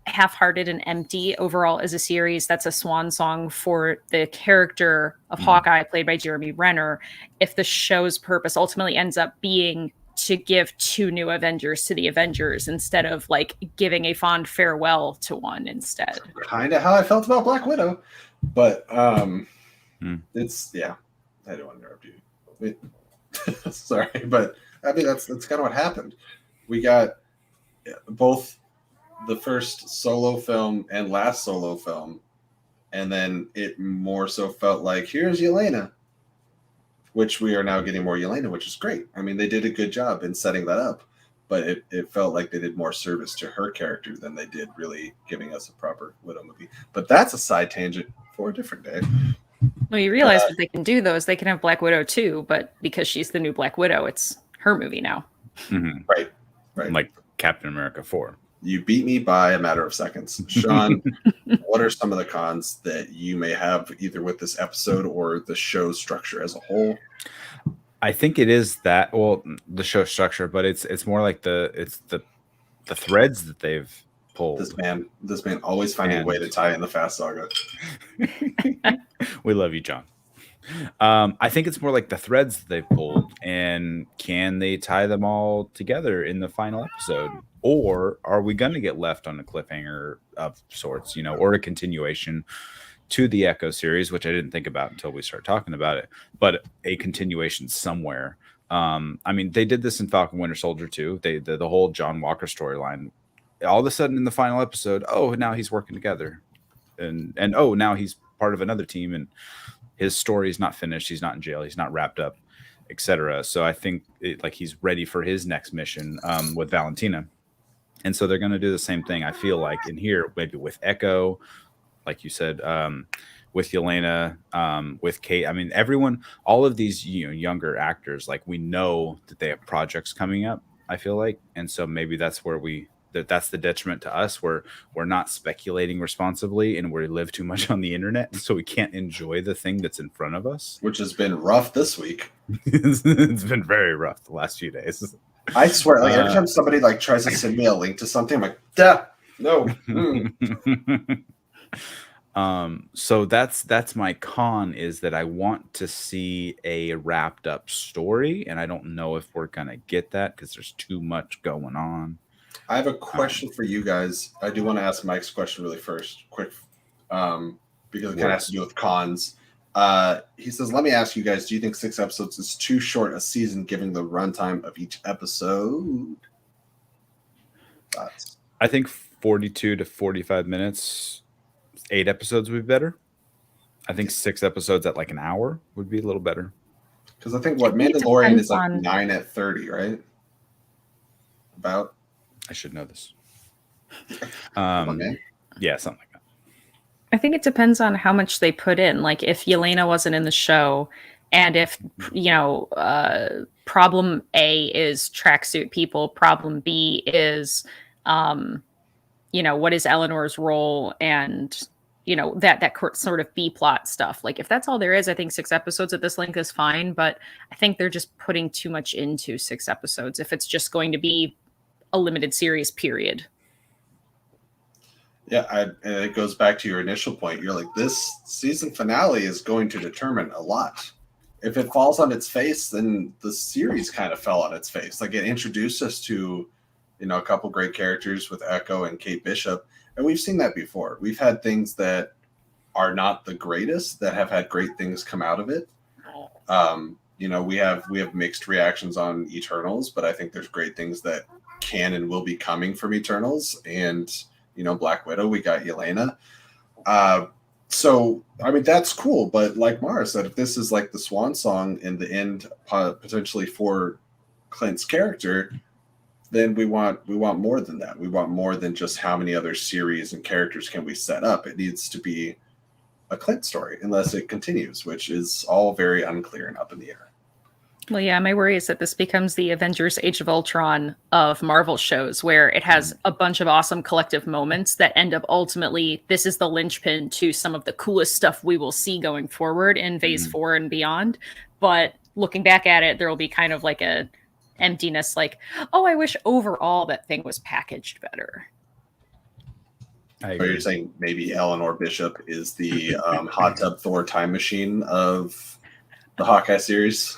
half-hearted and empty overall as a series that's a swan song for the character of Hawkeye, played by Jeremy Renner, if the show's purpose ultimately ends up being to give 2 new Avengers to the Avengers instead of like giving a fond farewell to one instead. Kind of how I felt about Black Widow. But it's, yeah, I don't want to interrupt you. Sorry, but I mean, that's kind of what happened. We got both the first solo film and last solo film, and then it more so felt like, here's Yelena, which we are now getting more Yelena, which is great. I mean, they did a good job in setting that up, but it felt like they did more service to her character than they did really giving us a proper Widow movie. But that's a side tangent for a different day. Well, you realize what they can do, though, is they can have Black Widow too, but because she's the new Black Widow, it's her movie now. Right. Like Captain America 4. You beat me by a matter of seconds. Sean, what are some of the cons that you may have either with this episode or the show's structure as a whole? I think it is that, well, the show structure, but it's more like the threads that they've pulled. This man always finding a way to tie in the Fast Saga. We love you, John. I think it's more like the threads that they've pulled, and can they tie them all together in the final episode, or are we going to get left on a cliffhanger of sorts, or a continuation to the Echo series, which I didn't think about until we start talking about it, but a continuation somewhere. I mean, they did this in Falcon Winter Soldier too. The whole John Walker storyline, all of a sudden in the final episode, oh, now he's working together, and oh, now he's part of another team, and his story is not finished. He's not in jail. He's not wrapped up, etc. So I think he's ready for his next mission with Valentina. And so they're going to do the same thing, I feel like, in here, maybe with Echo, like you said, with Yelena, with Kate. I mean, everyone, all of these younger actors, like, we know that they have projects coming up, I feel like. And so maybe that's where that's the detriment to us, where we're not speculating responsibly and we live too much on the internet, so we can't enjoy the thing that's in front of us. Which has been rough this week. It's been very rough the last few days. I swear, every time somebody tries to send me a link to something, I'm like, duh, no. So that's my con, is that I want to see a wrapped up story, and I don't know if we're gonna get that because there's too much going on. I have a question for you guys. I do want to ask Mike's question really quick, because it kind of has to do with cons. He says, let me ask you guys, do you think 6 episodes is too short a season given the runtime of each episode? Thoughts? I think 42 to 45 minutes, 8 episodes would be better. I think 6 episodes at an hour would be a little better. Because I think Mandalorian is 9 at 30, right? About. I should know this. Okay. Yeah, something like that. I think it depends on how much they put in. Like if Yelena wasn't in the show, and if problem A is tracksuit people, problem B is what is Eleanor's role, and that sort of B plot stuff. Like if that's all there is, I think 6 episodes at this length is fine. But I think they're just putting too much into 6 episodes if it's just going to be a limited series period. Yeah, and it goes back to your initial point. You're like, this season finale is going to determine a lot. If it falls on its face, then the series kind of fell on its face. Like it introduced us to, a couple great characters with Echo and Kate Bishop, and we've seen that before. We've had things that are not the greatest that have had great things come out of it. We have mixed reactions on Eternals, but I think there's great things that can and will be coming from Eternals, and Black Widow, we got Yelena. So, I mean, that's cool. But like Mara said, if this is like the swan song in the end, potentially for Clint's character, then we want more than that. We want more than just how many other series and characters can we set up. It needs to be a Clint story, unless it continues, which is all very unclear and up in the air. Well, yeah, my worry is that this becomes the Avengers Age of Ultron of Marvel shows, where it has a bunch of awesome collective moments that end up ultimately, this is the linchpin to some of the coolest stuff we will see going forward in Phase 4 and beyond. But looking back at it, there will be kind of like a emptiness, like, oh, I wish overall that thing was packaged better. So you're saying maybe Eleanor Bishop is the hot tub Thor time machine of the Hawkeye series?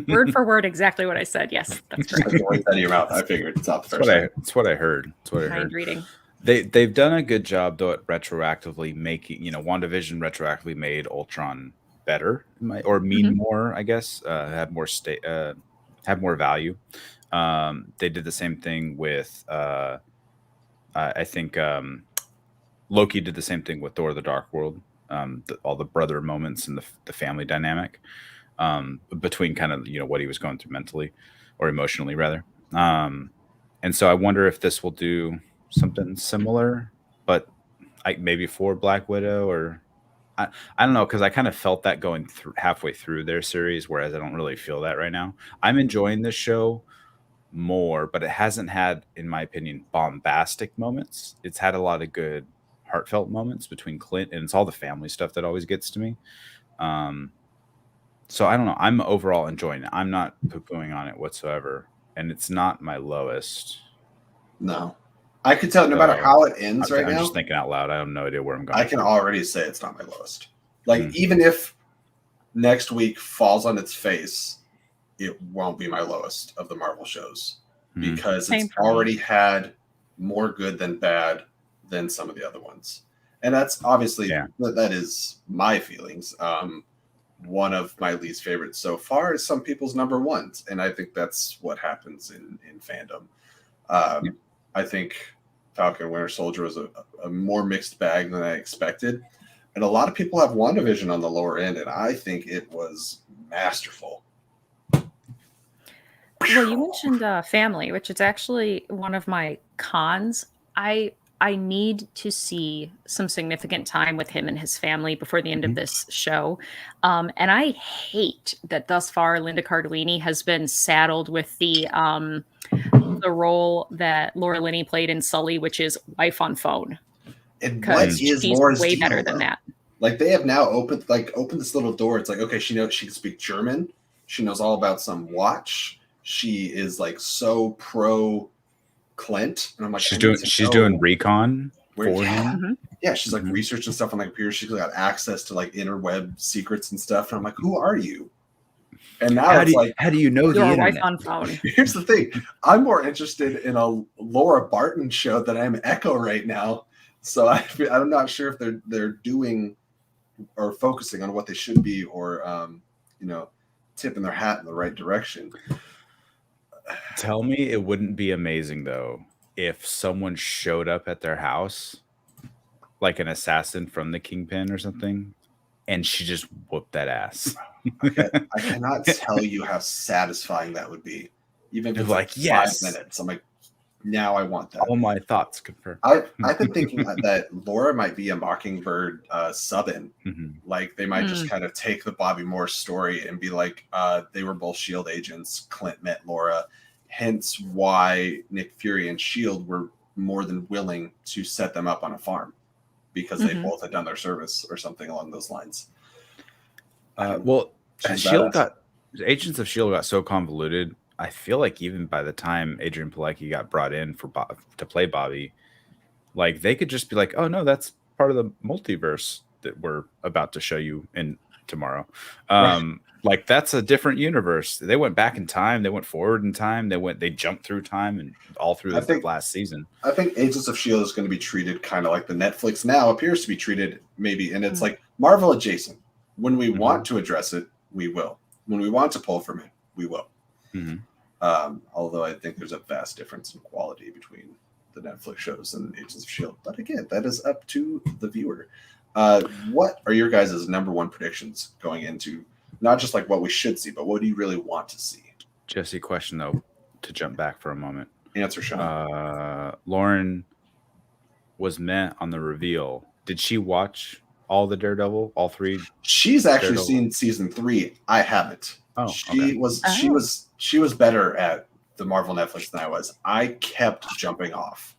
Word for word, exactly what I said. Yes, that's correct. Out of your mouth. I figured it's not the first. It's what I heard. It's what I heard. Reading. They've done a good job though at retroactively making, WandaVision retroactively made Ultron better, or mean more, I guess, have more have more value. They did the same thing with I think Loki did the same thing with Thor: The Dark World. All the brother moments and the family dynamic between kind of what he was going through mentally or emotionally rather. And so I wonder if this will do something similar, but maybe for Black Widow, or I don't know, because I kind of felt that going halfway through their series, whereas I don't really feel that right now. I'm enjoying this show more, but it hasn't had, in my opinion, bombastic moments. It's had a lot of good heartfelt moments between Clint, and it's all the family stuff that always gets to me. So I don't know. I'm overall enjoying it. I'm not poo-pooing on it whatsoever, and it's not my lowest. No, I could tell no matter how it ends I'm now. Just thinking out loud. I have no idea where I'm going. I can already say it's not my lowest. Like even if next week falls on its face, it won't be my lowest of the Marvel shows because it's already had more good than bad than some of the other ones. And that's obviously, that is my feelings. One of my least favorites so far is some people's number ones. And I think that's what happens in fandom. I think Falcon Winter Soldier was a more mixed bag than I expected. And a lot of people have WandaVision on the lower end, and I think it was masterful. Well, you mentioned family, which is actually one of my cons. I need to see some significant time with him and his family before the end of this show. And I hate that thus far Linda Cardellini has been saddled with the role that Laura Linney played in Sully, which is wife on phone. And what is Laura's way deal, better than that. Like they have now opened this little door. It's like, okay, she knows she can speak German. She knows all about some watch. She is like so pro Clint, and I'm like, she's doing recon for him. Yeah, she's like researching stuff on the computer. She's got access to like interweb secrets and stuff. And I'm like, who are you? And now how do you know the internet? Wife on phone. Here's the thing: I'm more interested in a Laura Barton show than I am Echo right now. So I'm not sure if they're doing or focusing on what they should be, or tipping their hat in the right direction. Tell me it wouldn't be amazing though if someone showed up at their house, like an assassin from the Kingpin or something, and she just whooped that ass. I cannot tell you how satisfying that would be. Even if it's like 5 minutes. I'm like, now I want that. All my thoughts confirmed. I've been thinking that Laura might be a Mockingbird sub-in. Like they might just kind of take the Bobby Morse story and be like, they were both S.H.I.E.L.D. agents. Clint met Laura. Hence why Nick Fury and S.H.I.E.L.D. were more than willing to set them up on a farm because they both had done their service or something along those lines. Well, Agents of S.H.I.E.L.D. got so convoluted. I feel like even by the time Adrian Palicki got brought in to play Bobby, like they could just be like, "Oh no, that's part of the multiverse that we're about to show you in tomorrow." Like that's a different universe. They went back in time. They went forward in time. They jumped through time and all through the last season. I think Agents of S.H.I.E.L.D. is going to be treated kind of like the Netflix now appears to be treated, maybe, and it's like Marvel adjacent. When we want to address it, we will. When we want to pull from it, we will. Although I think there's a vast difference in quality between the Netflix shows and Agents of S.H.I.E.L.D. But again, that is up to the viewer. What are your guys' number one predictions going into not just like what we should see, but what do you really want to see? Jesse, question though, to jump back for a moment. Answer, Sean. Lauren was met on the reveal. Did she watch all the Daredevil, all three? She's actually seen season 3. I haven't. Oh, she was better at the Marvel Netflix than I was. I kept jumping off.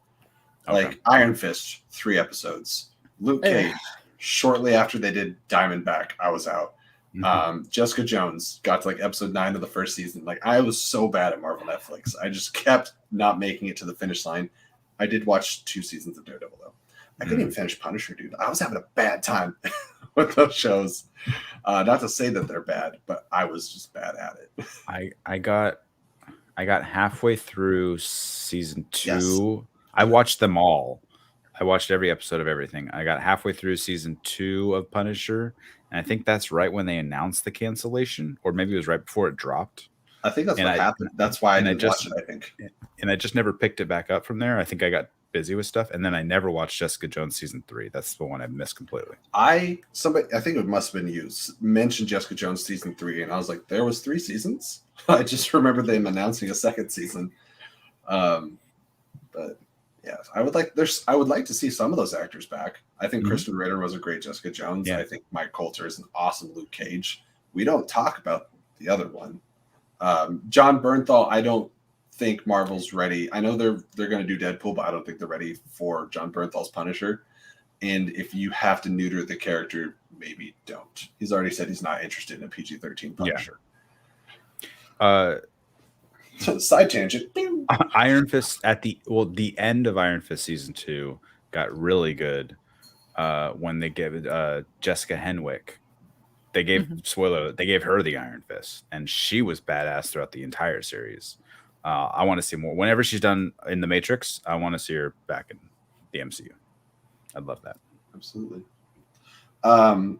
Like Iron Fist, 3 episodes. Luke Cage, shortly after they did Diamondback, I was out. Jessica Jones got to like episode 9 of the first season. Like I was so bad at Marvel Netflix. I just kept not making it to the finish line. I did watch 2 seasons of Daredevil though. I couldn't even finish Punisher, dude. I was having a bad time with those shows. Not to say that they're bad, but I was just bad at it. I got halfway through season 2. Yes. I watched them all. I watched every episode of everything. I got halfway through season 2 of Punisher, and I think that's right when they announced the cancellation, or maybe it was right before it dropped. I think that's what happened. That's why I didn't watch it, I think. And I just never picked it back up from there. I think I got busy with stuff, and then I never watched Jessica Jones season 3. That's the one I missed completely. I think it must have been you mentioned Jessica Jones season 3, and I was like, there was 3 seasons. I just remember them announcing a second season. But yeah, I would like to see some of those actors back. I think Kristen Ritter was a great Jessica Jones. I think Mike Coulter is an awesome Luke Cage. We don't talk about the other one. John Bernthal, I don't think Marvel's ready. I know they're going to do Deadpool, but I don't think they're ready for John Bernthal's Punisher. And if you have to neuter the character, maybe don't. He's already said he's not interested in a PG-13 Punisher. Side tangent. Iron Fist the end of Iron Fist season 2 got really good when they gave Jessica Henwick. They gave they gave her the Iron Fist, and she was badass throughout the entire series. I want to see more. Whenever she's done in the Matrix, I want to see her back in the MCU. I'd love that. Absolutely.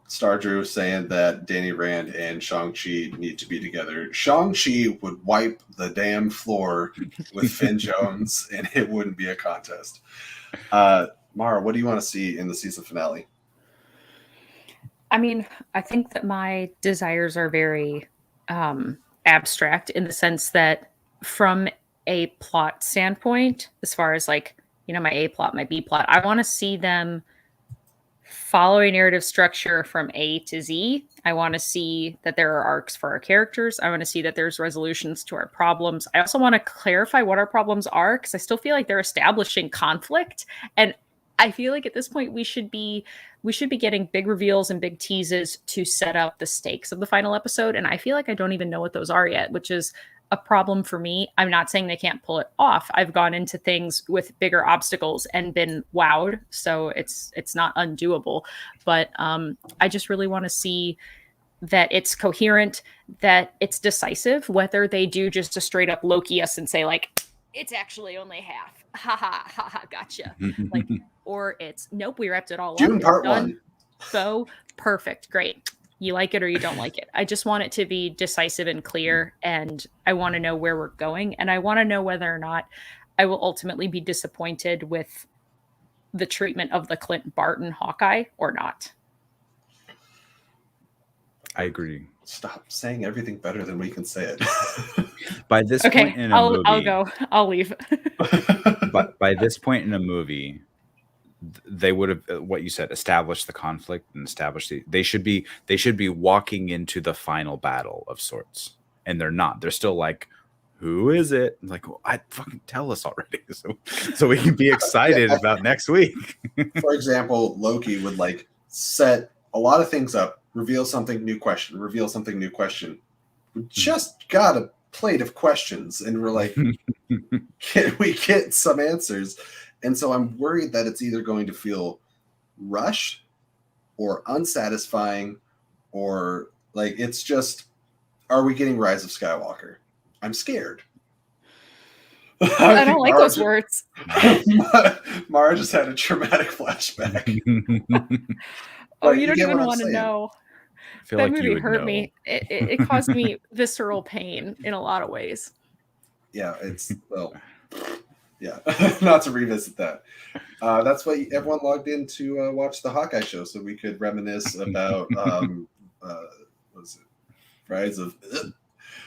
Star Drew saying that Danny Rand and Shang-Chi need to be together. Shang-Chi would wipe the damn floor with Finn Jones, and it wouldn't be a contest. Mara, what do you want to see in the season finale? I mean, I think that my desires are very abstract in the sense that from a plot standpoint, as far as like, my A plot, my B plot, I want to see them follow a narrative structure from A to Z. I want to see that there are arcs for our characters. I want to see that there's resolutions to our problems. I also want to clarify what our problems are, because I still feel like they're establishing conflict. And I feel like at this point we should be getting big reveals and big teases to set up the stakes of the final episode. And I feel like I don't even know what those are yet, which is a problem for me. I'm not saying they can't pull it off. I've gone into things with bigger obstacles and been wowed, so it's not undoable. But I just really want to see that it's coherent, that it's decisive, whether they do just a straight up Loki us and say like, it's actually only half. Ha ha ha ha, gotcha. Like, or it's nope, we wrapped it all June up. part 1. So perfect, great. You like it or you don't like it. I just want it to be decisive and clear, and I want to know where we're going, and I want to know whether or not I will ultimately be disappointed with the treatment of the Clint Barton Hawkeye or not. I agree. Stop saying everything better than we can say it. By this point in a movie, I'll go. I'll leave. But by this point in a movie, they would have what you said, established the conflict and established they should be walking into the final battle of sorts, and they're not. They're still like, who is it? I'm like, well, I fucking tell us already, so we can be excited about next week. For example, Loki would like set a lot of things up, reveal something, new question, reveal something, new question. We just got a plate of questions, and we're like, can we get some answers? And so I'm worried that it's either going to feel rushed or unsatisfying, or like it's just, are we getting Rise of Skywalker? I'm scared. I don't like those words. Mara just had a traumatic flashback. Oh, you don't even want to know. I feel that like movie hurt me. It caused me visceral pain in a lot of ways. Yeah, it's yeah. Not to revisit that. That's why everyone logged in to watch the Hawkeye show, so we could reminisce about what was it? Rise of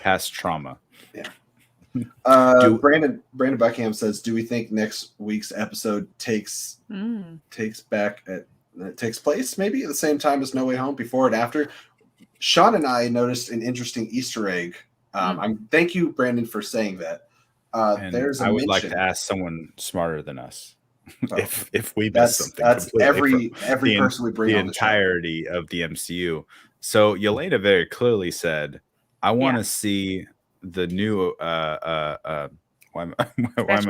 Past trauma. Yeah. Brandon Buckingham says, "Do we think next week's episode takes place maybe at the same time as No Way Home, before and after?" Sean and I noticed an interesting Easter egg. Thank you, Brandon, for saying that. There's I would like to ask someone smarter than us if we missed something. That's every person we bring the on the entirety show. Of the MCU. So Yelena very clearly said, "I want to see the new why am I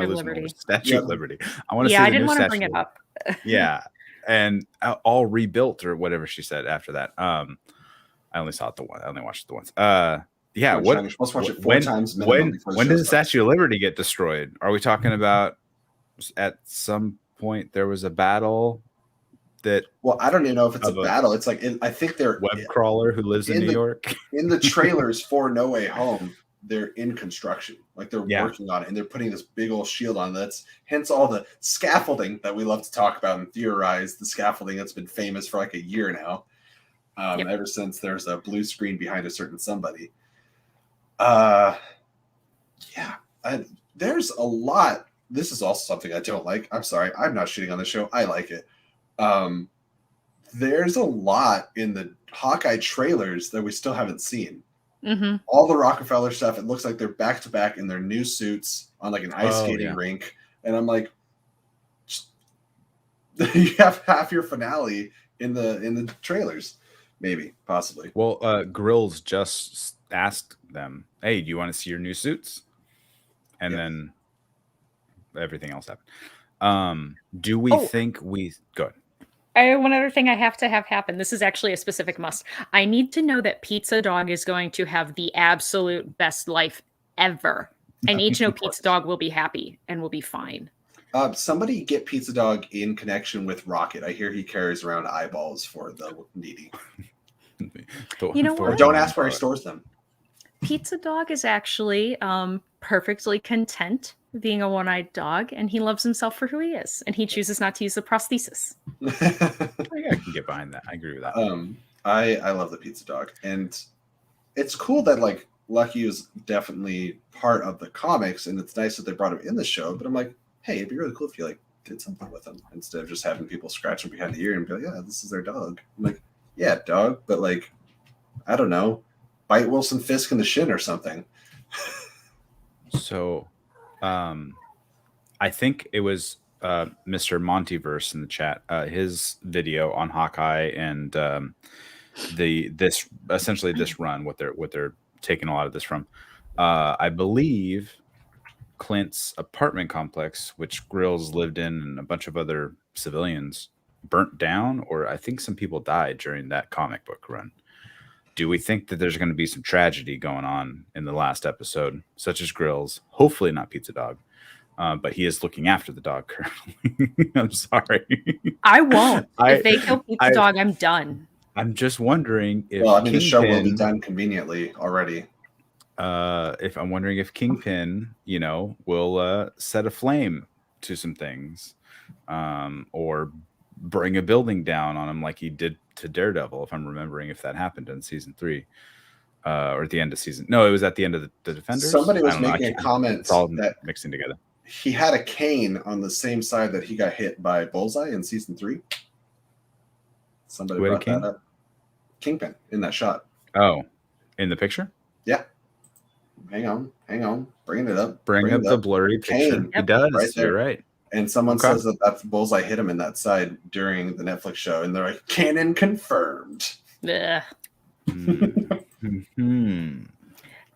losing my words? Statue of Liberty. I want to see the I didn't new want to statue. bring it up. Yeah, and all rebuilt or whatever she said after that. I only saw it the one. I only watched it the once. Yeah, You're supposed to watch it 4 times minimum. When does the Statue of Liberty get destroyed? Are we talking about at some point there was a battle that? Well, I don't even know if it's a battle. It's like I think they're web crawler who lives in New York. In the trailers for No Way Home, they're in construction, like they're working on it, and they're putting this big old shield on. That's hence all the scaffolding that we love to talk about and theorize. The scaffolding that's been famous for like a year now, ever since there's a blue screen behind a certain somebody. There's a lot. This is also something I don't like. I'm sorry, I'm not shitting on the show. I like it. There's a lot in the Hawkeye trailers that we still haven't seen. Mm-hmm. All the Rockefeller stuff, it looks like they're back to back in their new suits on like an ice skating rink, and I'm like, you have half your finale in the trailers, maybe, possibly. Well, Grills just asked them, "Hey, do you want to see your new suits?" And then everything else happened. Do we think we go ahead. One other thing I have to have happen. This is actually a specific must. I need to know that Pizza Dog is going to have the absolute best life ever. I need to know Pizza Dog will be happy and will be fine. Somebody get Pizza Dog in connection with Rocket. I hear he carries around eyeballs for the needy. You know what? Don't ask where he stores them. Pizza Dog is actually perfectly content being a one-eyed dog, and he loves himself for who he is, and he chooses not to use a prosthesis. I can get behind that. I agree with that. I love the Pizza Dog, and it's cool that like Lucky is definitely part of the comics, and it's nice that they brought him in the show. But I'm like, hey, it'd be really cool if you like did something with him instead of just having people scratch him behind the ear and be like, yeah, this is their dog. I'm like, yeah, dog, but like, I don't know, bite Wilson Fisk in the shin or something. So, I think it was Mr. Montyverse in the chat. His video on Hawkeye and this run, what they're taking a lot of this from. I believe Clint's apartment complex, which Grills lived in, and a bunch of other civilians burnt down, or I think some people died during that comic book run. Do we think that there's going to be some tragedy going on in the last episode, such as Grills? Hopefully not Pizza Dog, but he is looking after the dog currently. I'm sorry. I won't. If they kill Pizza Dog, I'm done. I'm just wondering if the show will be done conveniently already. I'm wondering if Kingpin, will set a flame to some things, or bring a building down on him like he did to Daredevil, if I'm remembering if that happened in season 3, or at the end of season. No, it was at the end of the Defenders. Somebody was making a comment it's all that mixing together. he had a cane on the same side that he got hit by Bullseye in season 3. Somebody brought that up. Kingpin in that shot. Oh, in the picture? Yeah. Hang on. Bringing it up. Bring up the blurry picture. Cane. He does. Right there. You're right. And someone says that Bullseye hit him in that side during the Netflix show, and they're like, canon confirmed. Ugh. Hmm.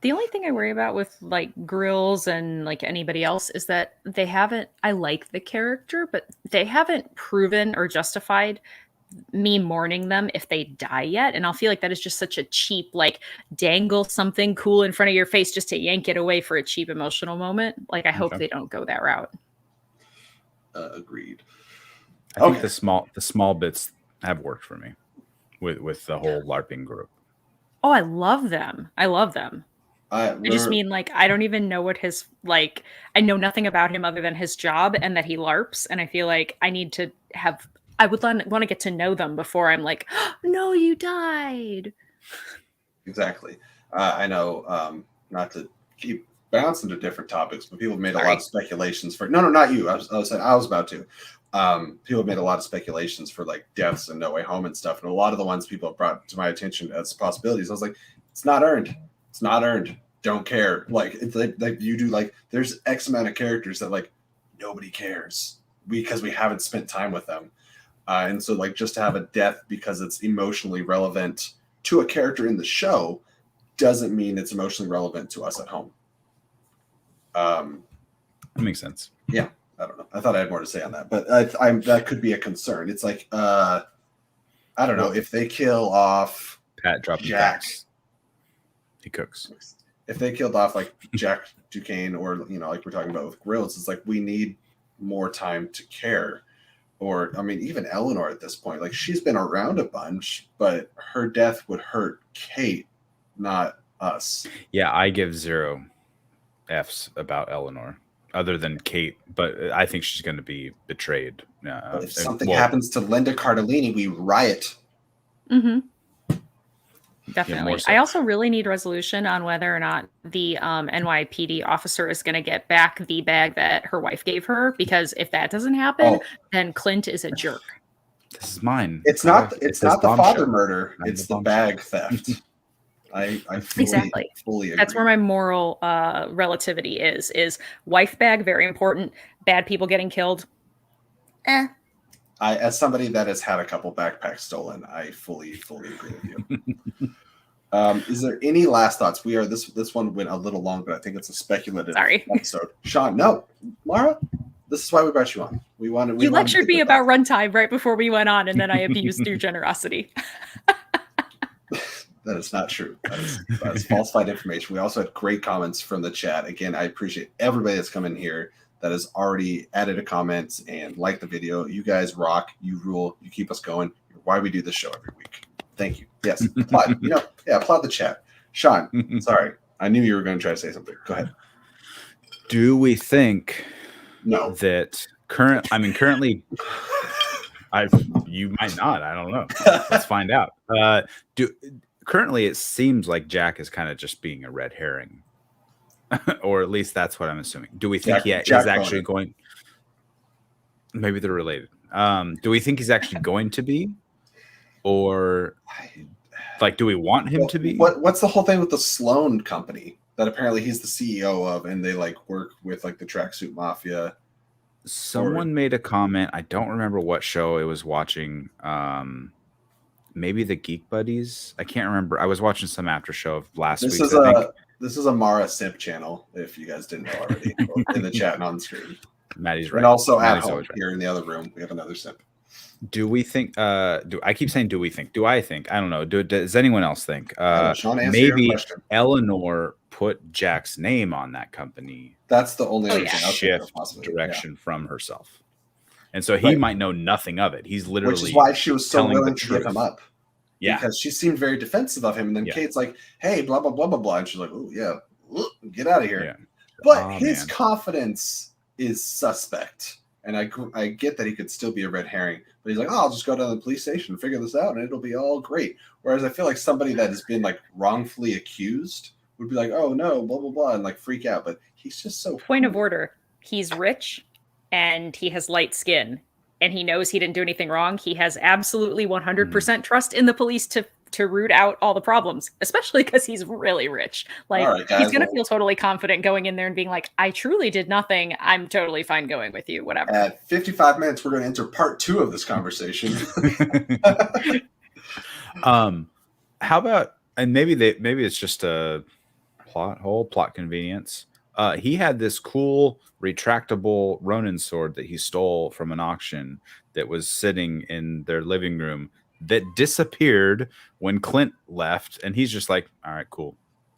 The only thing I worry about with like Grills and like anybody else is that they haven't, I like the character, but they haven't proven or justified me mourning them if they die yet. And I'll feel like that is just such a cheap, like dangle something cool in front of your face just to yank it away for a cheap emotional moment. Like I hope they don't go that route. Agreed. I think the small bits have worked for me with the whole LARPing group. Oh, I love them. I just mean like I don't even know what his like. I know nothing about him other than his job and that he LARPs. And I feel like I need to have. I would want to get to know them before I'm like, oh, no, you died. Exactly. I know. Not to keep bouncing to different topics, but people have made a lot of speculations for. No, not you. I was about to. People have made a lot of speculations for like deaths and No Way Home and stuff, and a lot of the ones people have brought to my attention as possibilities. I was like, it's not earned. It's not earned. Don't care. Like it's like you do. Like there's X amount of characters that like nobody cares because we haven't spent time with them, and so like just to have a death because it's emotionally relevant to a character in the show doesn't mean it's emotionally relevant to us at home. That makes sense. Yeah, I don't know. I thought I had more to say on that, but that could be a concern. It's like I don't know if they kill off Pat dropped Jack. He cooks. If they killed off like Jack Duquesne or like we're talking about with Grills, it's like we need more time to care. Or I mean, even Eleanor at this point, like she's been around a bunch, but her death would hurt Kate, not us. Yeah, I give 0 Fs about Eleanor, other than Kate, but I think she's going to be betrayed. But if something happens to Linda Cardellini, we riot. Mm-hmm. Definitely. Yeah, so. I also really need resolution on whether or not the NYPD officer is going to get back the bag that her wife gave her, because if that doesn't happen, then Clint is a jerk. This is mine. It's not the father murder. It's the bag theft. I fully agree. That's where my moral relativity is wife bag, very important. Bad people getting killed. As somebody that has had a couple backpacks stolen, I fully agree with you. Is there any last thoughts? This one went a little long, but I think it's a speculative episode. Sean, no, Mara, this is why we brought you on. You lectured me about runtime right before we went on, and then I abused your generosity. That is not true. That is falsified information. We also had great comments from the chat. Again, I appreciate everybody that's come in here that has already added a comment and liked the video. You guys rock. You rule. You keep us going. You're why we do this show every week. Thank you. Yes. Applaud. Applaud the chat. Sean, sorry. I knew you were going to try to say something. Go ahead. Do we think that currently you might not. I don't know. Let's find out. Currently it seems like Jack is kind of just being a red herring. Or at least that's what I'm assuming. Do we think he's actually going? Maybe they're related. Do we think he's actually going to be, or like, do we want him to be? What's the whole thing with the Sloan company that apparently he's the CEO of, and they like work with like the Tracksuit Mafia? Someone made a comment. I don't remember what show it was watching. Maybe the Geek Buddies. I can't remember. I was watching some after show of last week. This is a Mara Simp channel, if you guys didn't know already, in the chat and on the screen. Maddie's right. And also Maddie's at home here in the other room, we have another Simp. Do we think? I keep saying, do we think? Do I think? I don't know. Does anyone else think? Sean, maybe Eleanor put Jack's name on that company. That's the only other shift direction from herself, and so he might know nothing of it. He's literally, which is why she was so willing to give him up. Yeah, because she seemed very defensive of him, and then Kate's like, "Hey, blah blah blah blah blah," and she's like, "Oh yeah, get out of here." Yeah. But his confidence is suspect, and I get that he could still be a red herring, but he's like, "Oh, I'll just go down to the police station and figure this out, and it'll be all great." Whereas I feel like somebody that has been like wrongfully accused would be like, "Oh no, blah blah blah," and like freak out. But he's just so point of order. he's rich and he has light skin and he knows he didn't do anything wrong. He has absolutely 100% trust in the police to root out all the problems, especially because he's really rich. Like, All right, guys, he's going to feel totally confident going in there and being like, I truly did nothing. I'm totally fine going with you, whatever. At 55 minutes, we're going to enter part 2 of this conversation. How about, and maybe it's just a plot convenience. He had this cool retractable Ronin sword that he stole from an auction that was sitting in their living room that disappeared when Clint left, and he's just like, all right, cool,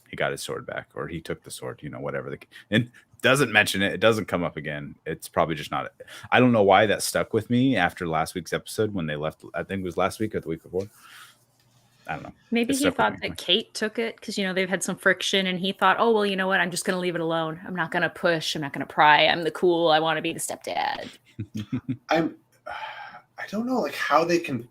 he got his sword back, or he took the sword, whatever. And doesn't mention it doesn't come up again. It's probably just not, I don't know why that stuck with me after last week's episode when they left. I think it was last week or the week before. I don't know. Maybe he thought that Kate took it because, they've had some friction and he thought, oh, well, you know what? I'm just going to leave it alone. I'm not going to push. I'm not going to pry. I'm the cool. I want to be the stepdad. I don't know like how they can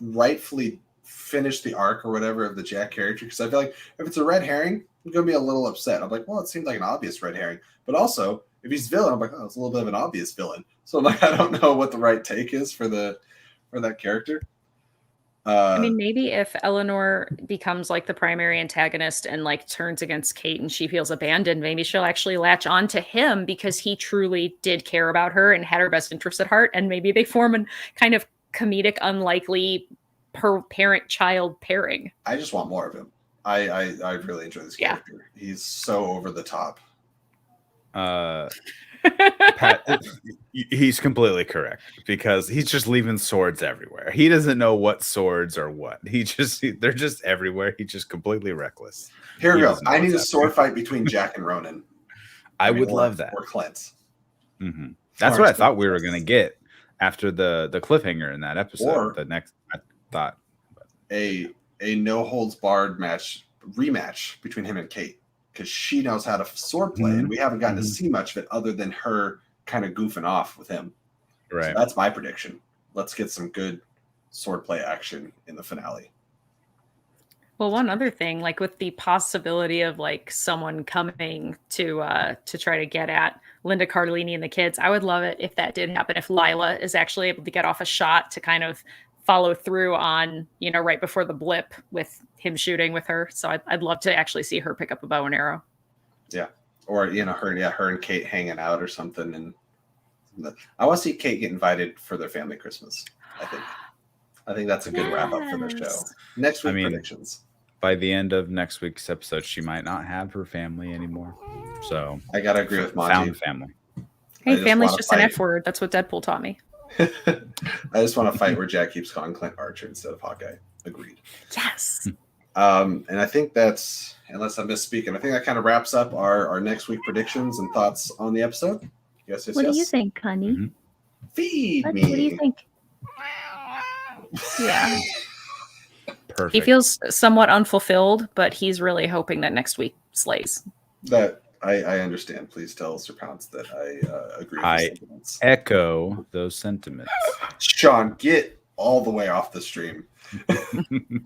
rightfully finish the arc or whatever of the Jack character, because I feel like if it's a red herring, I'm going to be a little upset. I'm like, well, it seemed like an obvious red herring. But also, if he's villain, I'm like, oh, it's a little bit of an obvious villain. So I'm like, I don't know what the right take is for that character. I mean, maybe if Eleanor becomes like the primary antagonist and like turns against Kate and she feels abandoned, maybe she'll actually latch on to him because he truly did care about her and had her best interest at heart. And maybe they form a kind of comedic, unlikely parent-child pairing. I just want more of him. I really enjoy this character. He's so over the top. Pat, he's completely correct because he's just leaving swords everywhere. He doesn't know what swords are what. They're just everywhere. He's just completely reckless. Here we go. I need a sword fight between Jack and Ronin. I would love that. Or Clint. Mm-hmm. That's what I thought we were going to get after the cliffhanger in that episode. Or the next, I thought a no holds barred rematch between him and Kate. Because she knows how to sword play, and we haven't gotten to see much of it other than her kind of goofing off with him. Right. So that's my prediction. Let's get some good swordplay action in the finale. Well, one other thing, like with the possibility of like someone coming to try to get at Linda Cardellini and the kids, I would love it if that did happen. If Lila is actually able to get off a shot to kind of follow through on, right before the blip with him shooting with her. So I'd love to actually see her pick up a bow and arrow. Yeah. Or, her and Kate hanging out or something. And I want to see Kate get invited for their family Christmas. I think that's a good wrap up for their show. Next week predictions. By the end of next week's episode, she might not have her family anymore. So I got to agree with Monty. Found family. Hey, family's just an F word. That's what Deadpool taught me. I just want to fight where Jack keeps calling Clint Archer instead of Hawkeye. Agreed. Yes. And I think that's, unless I'm misspeaking, I think that kind of wraps up our next week predictions and thoughts on the episode. Yes. What do you think, honey? Mm-hmm. Feed me. What do you think? Yeah. Perfect. He feels somewhat unfulfilled, but he's really hoping that next week slays. That I understand. Please tell Sir Pounce that I agree with his sentiments. Echo those sentiments. Sean, get all the way off the stream. You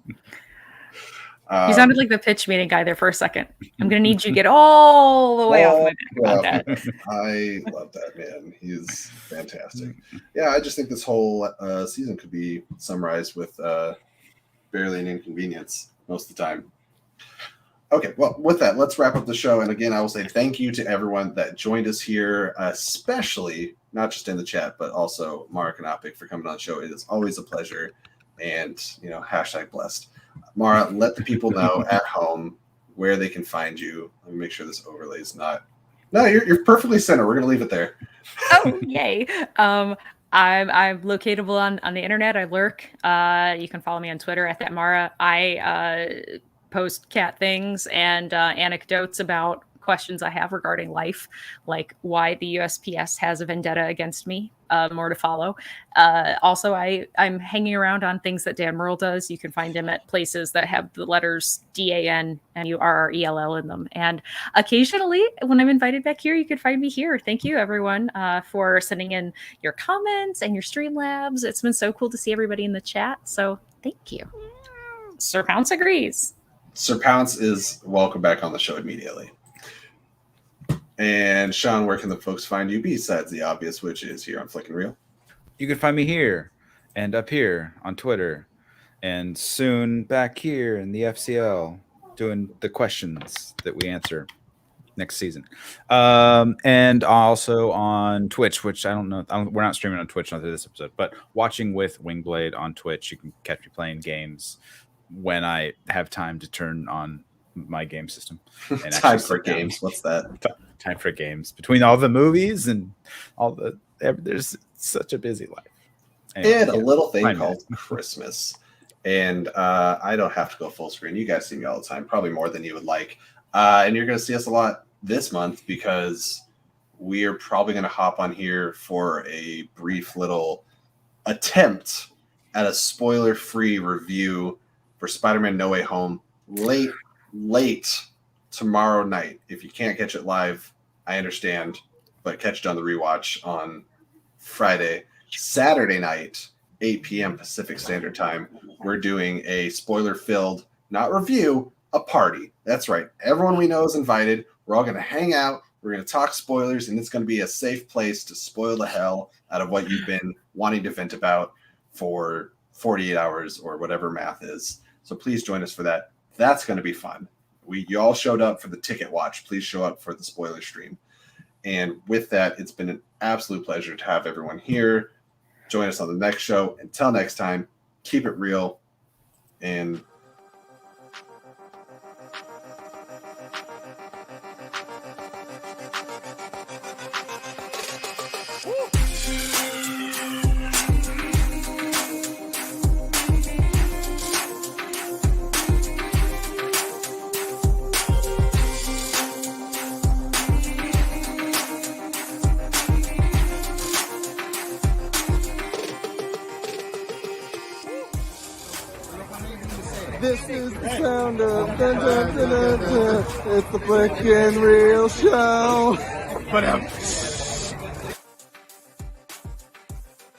sounded like the pitch meeting guy there for a second. I'm going to need you to get all the way off my back. I love that, man. He's fantastic. Yeah, I just think this whole season could be summarized with barely an inconvenience most of the time. Okay, well, with that, let's wrap up the show. And again, I will say thank you to everyone that joined us here, especially not just in the chat, but also Mara Knopic for coming on the show. It is always a pleasure. And, hashtag blessed. Mara, let the people know at home where they can find you. Let me make sure this overlay is not. No, you're perfectly center. We're going to leave it there. Oh, yay. I'm locatable on the internet. I lurk. You can follow me on Twitter at @Mara. I post cat things and anecdotes about questions I have regarding life, like why the USPS has a vendetta against me. More to follow. Also, I'm hanging around on things that Dan Murrell does. You can find him at places that have the letters DANMURRELL in them. And occasionally, when I'm invited back here, you can find me here. Thank you, everyone, for sending in your comments and your Streamlabs. It's been so cool to see everybody in the chat. So thank you. Sir Pounce agrees. Sir Pounce is welcome back on the show immediately. And Sean, where can the folks find you besides the obvious, which is here on Flick and Reel? You can find me here and up here on Twitter, and soon back here in the FCL doing the questions that we answer next season. And also on Twitch, which I don't know. We're not streaming on Twitch after this episode, but watching with Wingblade on Twitch. You can catch me playing games when I have time to turn on my game system. And Time for games. What's that? Time for games. Between all the movies and all the, there's such a busy life. Anyway, and a little thing called Christmas. And I don't have to go full screen. You guys see me all the time, probably more than you would like. And you're going to see us a lot this month because we are probably going to hop on here for a brief little attempt at a spoiler-free review for Spider-Man No Way Home late tomorrow night. If you can't catch it live, I understand, but catch it on the rewatch on Friday. Saturday night, 8 p.m. Pacific Standard Time, we're doing a spoiler-filled, not review, a party. That's right. Everyone we know is invited. We're all going to hang out. We're going to talk spoilers, and it's going to be a safe place to spoil the hell out of what you've been wanting to vent about for 48 hours or whatever math is. So please join us for that. That's going to be fun. You all showed up for the ticket watch. Please show up for the spoiler stream. And with that, it's been an absolute pleasure to have everyone here. Join us on the next show. Until next time, keep it real and This is the sound of dun, dun, dun, dun, dun. It's the Flick and Reel Show. But